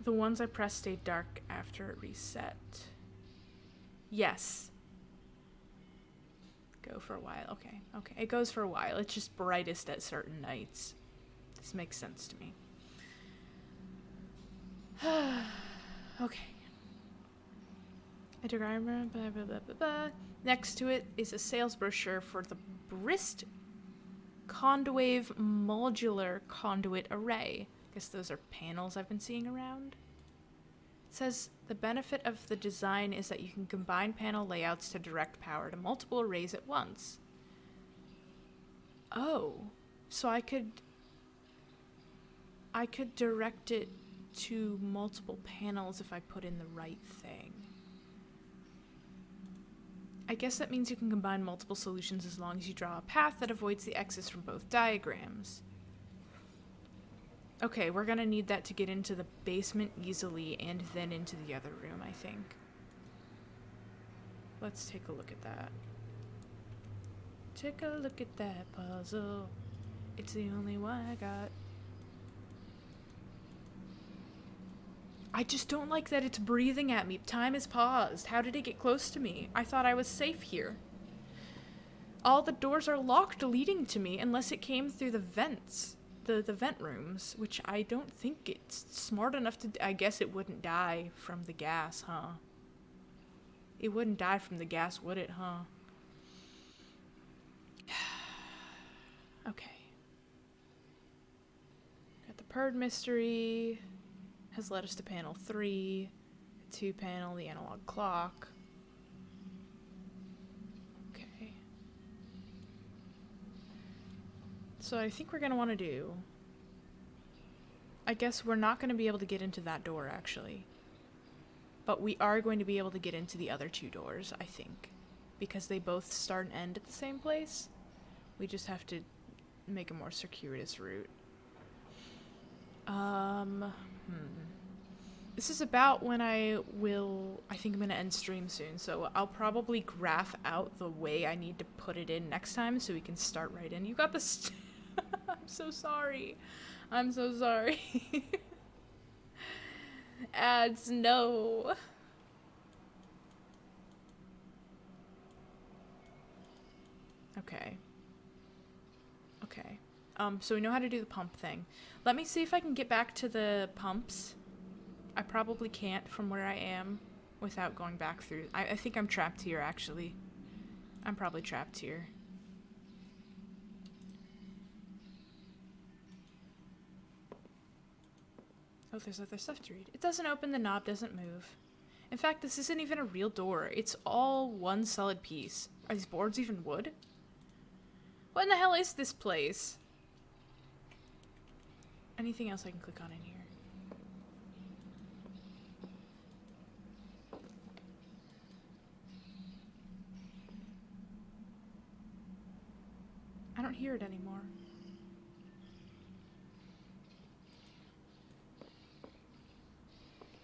The ones I pressed stayed dark after it reset. Yes. Go for a while. Okay. It goes for a while. It's just brightest at certain nights. This makes sense to me. Okay. A diagram. Blah, blah, blah, blah, blah. Next to it is a sales brochure for the Brist Conduwave Modular Conduit Array. Guess those are panels I've been seeing around. It says the benefit of the design is that you can combine panel layouts to direct power to multiple arrays at once. Oh, so I could direct it to multiple panels if I put in the right thing. I guess that means you can combine multiple solutions as long as you draw a path that avoids the X's from both diagrams. Okay, we're gonna need that to get into the basement easily and then into the other room, I think. Let's take a look at that. Take a look at that puzzle. It's the only one I got. I just don't like that it's breathing at me. Time is paused. How did it get close to me? I thought I was safe here. All the doors are locked leading to me unless it came through the vents. The vent rooms, which I don't think it's smart enough to... I guess it wouldn't die from the gas, huh? It wouldn't die from the gas, would it, huh? Okay. Got the Purd mystery. Has led us to panel 3. 2 panel, the analog clock. Okay. So I think we're going to want to do... I guess we're not going to be able to get into that door, actually. But we are going to be able to get into the other 2 doors, I think. Because they both start and end at the same place. We just have to make a more circuitous route. This is about when I think I'm gonna end stream soon, so I'll probably graph out the way I need to put it in next time so we can start right in. You got this. I'm so sorry. I'm so sorry. Ads, no. Okay. Okay. So we know how to do the pump thing. Let me see if I can get back to the pumps. I probably can't from where I am without going back through. I think I'm trapped here, actually. I'm probably trapped here. Oh, there's other stuff to read. It doesn't open, the knob doesn't move. In fact, this isn't even a real door. It's all one solid piece. Are these boards even wood? What in the hell is this place? Anything else I can click on in here? I don't hear it anymore.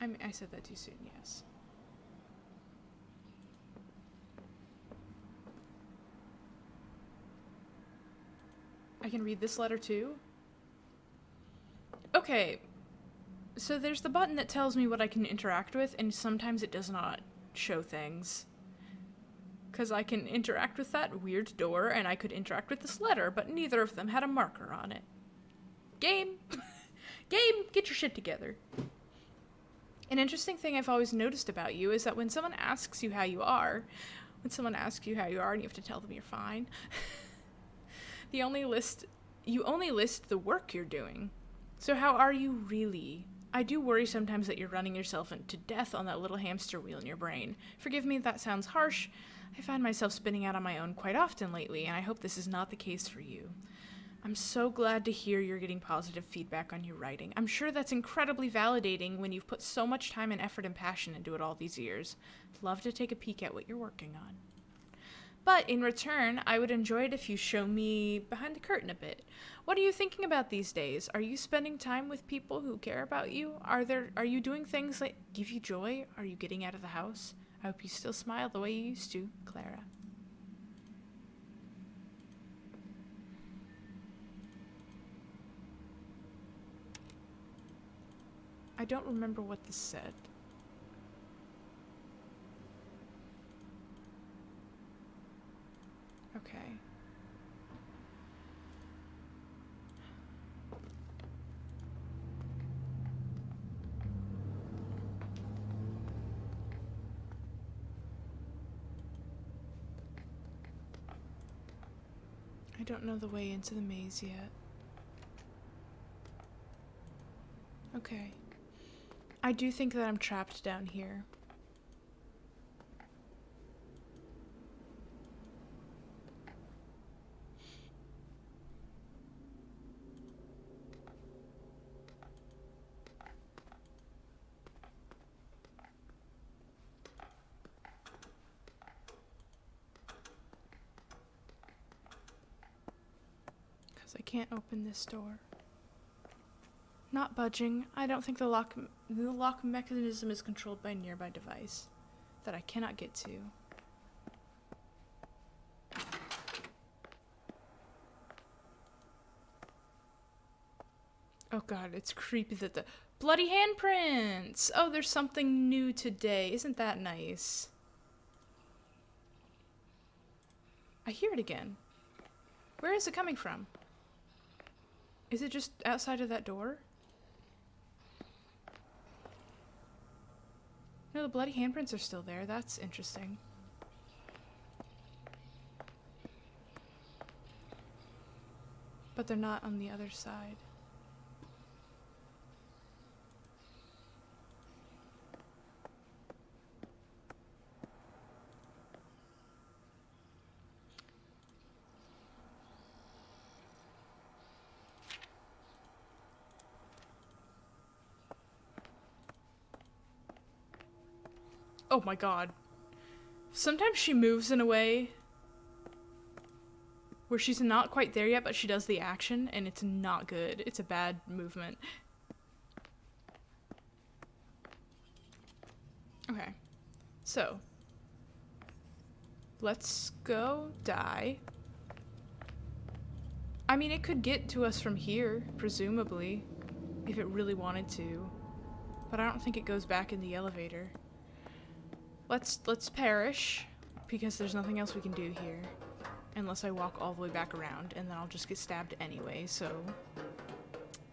I mean, I said that too soon, yes. I can read this letter too? Okay, so there's the button that tells me what I can interact with, and sometimes it does not show things. Because I can interact with that weird door, and I could interact with this letter, but neither of them had a marker on it. Game! Game, get your shit together. An interesting thing I've always noticed about you is that when someone asks you how you are, and you have to tell them you're fine, you only list the work you're doing. So how are you really? I do worry sometimes that you're running yourself into death on that little hamster wheel in your brain. Forgive me if that sounds harsh. I find myself spinning out on my own quite often lately, and I hope this is not the case for you. I'm so glad to hear you're getting positive feedback on your writing. I'm sure that's incredibly validating when you've put so much time and effort and passion into it all these years. I'd love to take a peek at what you're working on. But in return, I would enjoy it if you show me behind the curtain a bit. What are you thinking about these days? Are you spending time with people who care about you? Are you doing things that give you joy? Are you getting out of the house? I hope you still smile the way you used to, Clara. I don't remember what this said. Okay. I don't know the way into the maze yet. Okay. I do think that I'm trapped down here. Because I can't open this door. Not budging. I don't think the lock mechanism is controlled by a nearby device that I cannot get to. Oh god, it's creepy that the bloody handprints! Oh, there's something new today. Isn't that nice? I hear it again. Where is it coming from? Is it just outside of that door? No, the bloody handprints are still there. That's interesting. But they're not on the other side. Oh my god. Sometimes she moves in a way where she's not quite there yet, but she does the action, and it's not good. It's a bad movement. Okay. So. Let's go die. I mean, it could get to us from here, presumably, if it really wanted to. But I don't think it goes back in the elevator. Let's perish, because there's nothing else we can do here. Unless I walk all the way back around, and then I'll just get stabbed anyway, so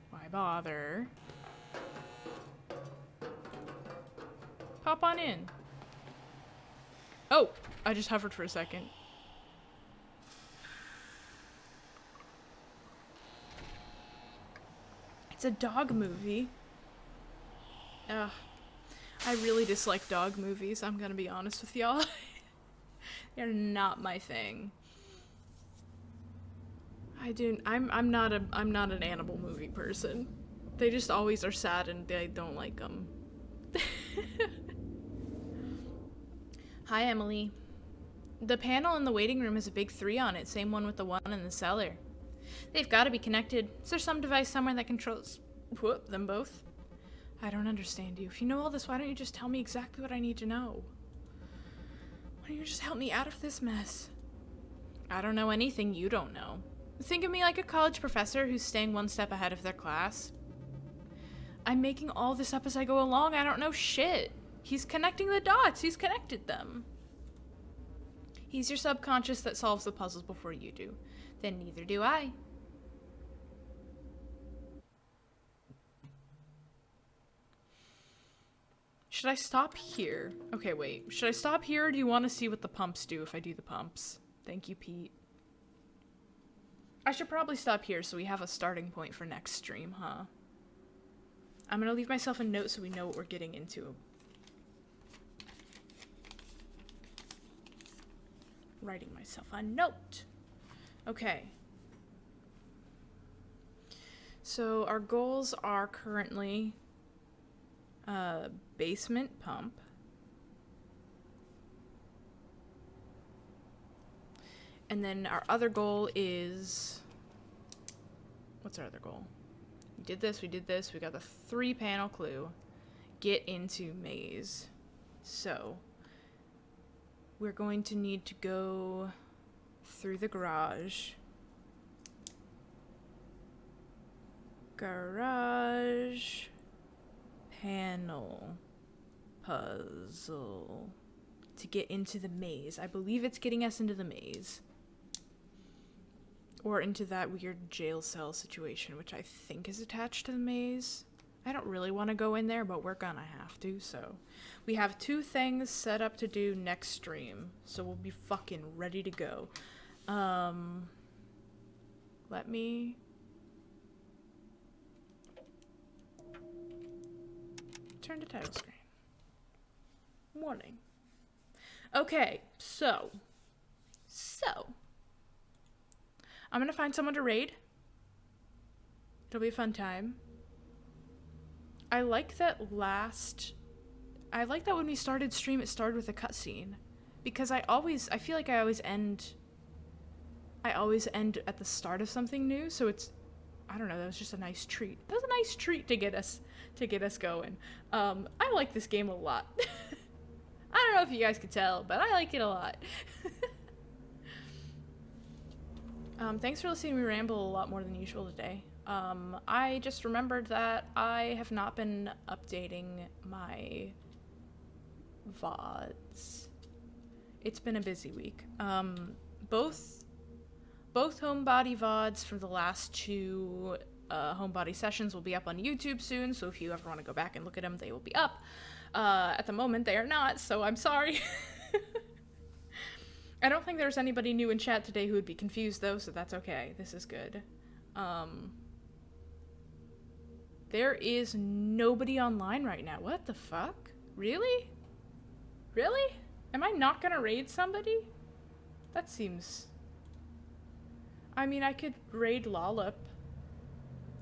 why bother? Pop on in. Oh, I just hovered for a second. It's a dog movie. Ugh. I really dislike dog movies, I'm gonna be honest with y'all. They're not my thing. I'm not an animal movie person. They just always are sad and I don't like them. Hi, Emily. The panel in the waiting room has a big 3 on it, same one with the one in the cellar. They've got to be connected. Is there some device somewhere that controls them both? I don't understand you. If you know all this, why don't you just tell me exactly what I need to know? Why don't you just help me out of this mess? I don't know anything you don't know. Think of me like a college professor who's staying one step ahead of their class. I'm making all this up as I go along. I don't know shit. He's connecting the dots. He's connected them. He's your subconscious that solves the puzzles before you do. Then neither do I. Should I stop here? Okay, wait. Should I stop here or do you want to see what the pumps do if I do the pumps? Thank you, Pete. I should probably stop here so we have a starting point for next stream, huh? I'm gonna leave myself a note so we know what we're getting into. Writing myself a note. Okay. So our goals are currently basement pump. And then our other goal is, what's our other goal? We did this, we got the 3-panel clue. Get into maze. So, we're going to need to go through the garage. Garage panel puzzle to get into the maze. I believe it's getting us into the maze. Or into that weird jail cell situation, which I think is attached to the maze. I don't really want to go in there, but we're gonna have to, so. We have 2 things set up to do next stream, so we'll be fucking ready to go. Let me... turn to title screen. Warning. Okay, so... I'm gonna find someone to raid. It'll be a fun time. I like that when we started stream, it started with a cutscene. Because I feel like I always end at the start of something new, so it's, I don't know, that was just a nice treat. That was a nice treat to get us going. I like this game a lot. I don't know if you guys could tell, but I like it a lot. Thanks for listening to me ramble a lot more than usual today. I just remembered that I have not been updating my VODs. It's been a busy week. Both Homebody VODs for the last 2 Homebody sessions will be up on YouTube soon, so if you ever want to go back and look at them, they will be up. At the moment, they are not, so I'm sorry. I don't think there's anybody new in chat today who would be confused, though, so that's okay. This is good. There is nobody online right now. What the fuck? Really? Really? Am I not gonna raid somebody? That seems... I mean, I could raid Lollip.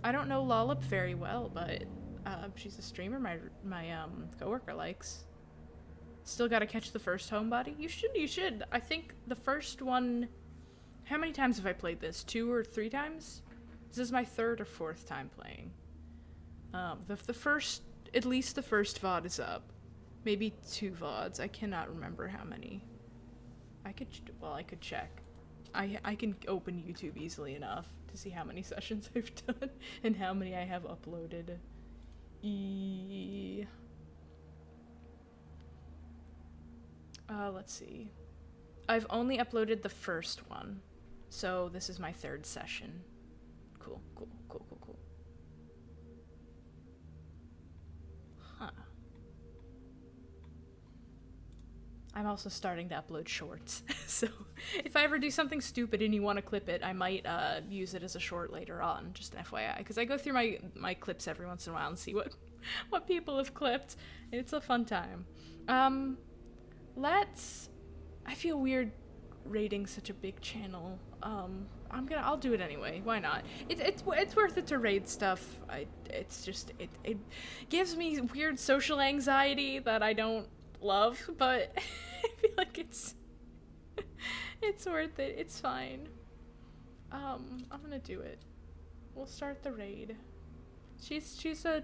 I don't know Lollip very well, but she's a streamer my coworker likes. Still gotta catch the first Homebody? You should. I think the first one... How many times have I played this? 2 or 3 times? This is my 3rd or 4th time playing. At least the first VOD is up. Maybe 2 VODs. I cannot remember how many. I could check. I can open YouTube easily enough to see how many sessions I've done and how many I have uploaded. Let's see. I've only uploaded the first one, so this is my 3rd session. Cool. Huh. I'm also starting to upload shorts, so if I ever do something stupid and you want to clip it, I might use it as a short later on, just an FYI, because I go through my clips every once in a while and see what people have clipped, and it's a fun time. I feel weird rating such a big channel. I'll do it anyway. Why not? It's worth it to raid stuff. It gives me weird social anxiety that I don't love, but I feel like it's worth it. It's fine. I'm gonna do it. We'll start the raid. She's a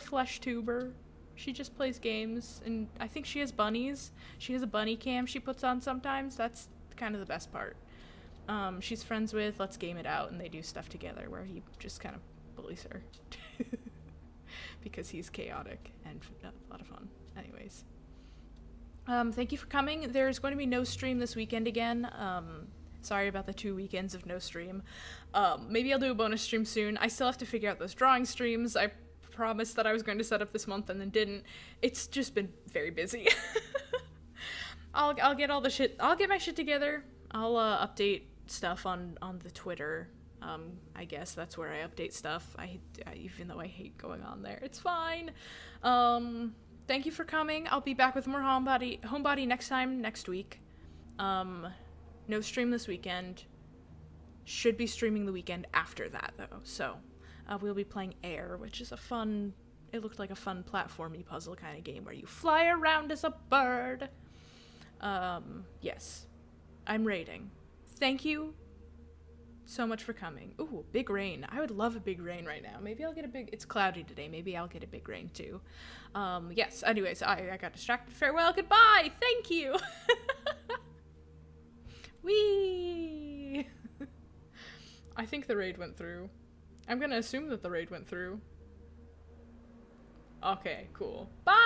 flesh tuber. She just plays games, and I think she has bunnies. She has a bunny cam she puts on sometimes. That's kind of the best part. She's friends with Let's Game It Out, and they do stuff together where he just kind of bullies her. Because he's chaotic and a lot of fun. Anyways. Thank you for coming. There's going to be no stream this weekend again. Sorry about the 2 weekends of no stream. Maybe I'll do a bonus stream soon. I still have to figure out those drawing streams. I promised that I was going to set up this month and then didn't. It's just been very busy. I'll get all the shit. I'll get my shit together. I'll update stuff on the Twitter. I guess that's where I update stuff. Even though I hate going on there, it's fine. Thank you for coming. I'll be back with more Homebody next week. No stream this weekend. Should be streaming the weekend after that though. So we'll be playing Air, which is it looked like a fun platformy puzzle kind of game where you fly around as a bird. Yes. I'm raiding. Thank you so much for coming. Ooh, big rain. I would love a big rain right now. Maybe I'll get it's cloudy today. Maybe I'll get a big rain too. Yes, anyways, I got distracted. Farewell, goodbye, thank you. Whee! I think the raid went through. I'm gonna assume that the raid went through. Okay, cool. Bye!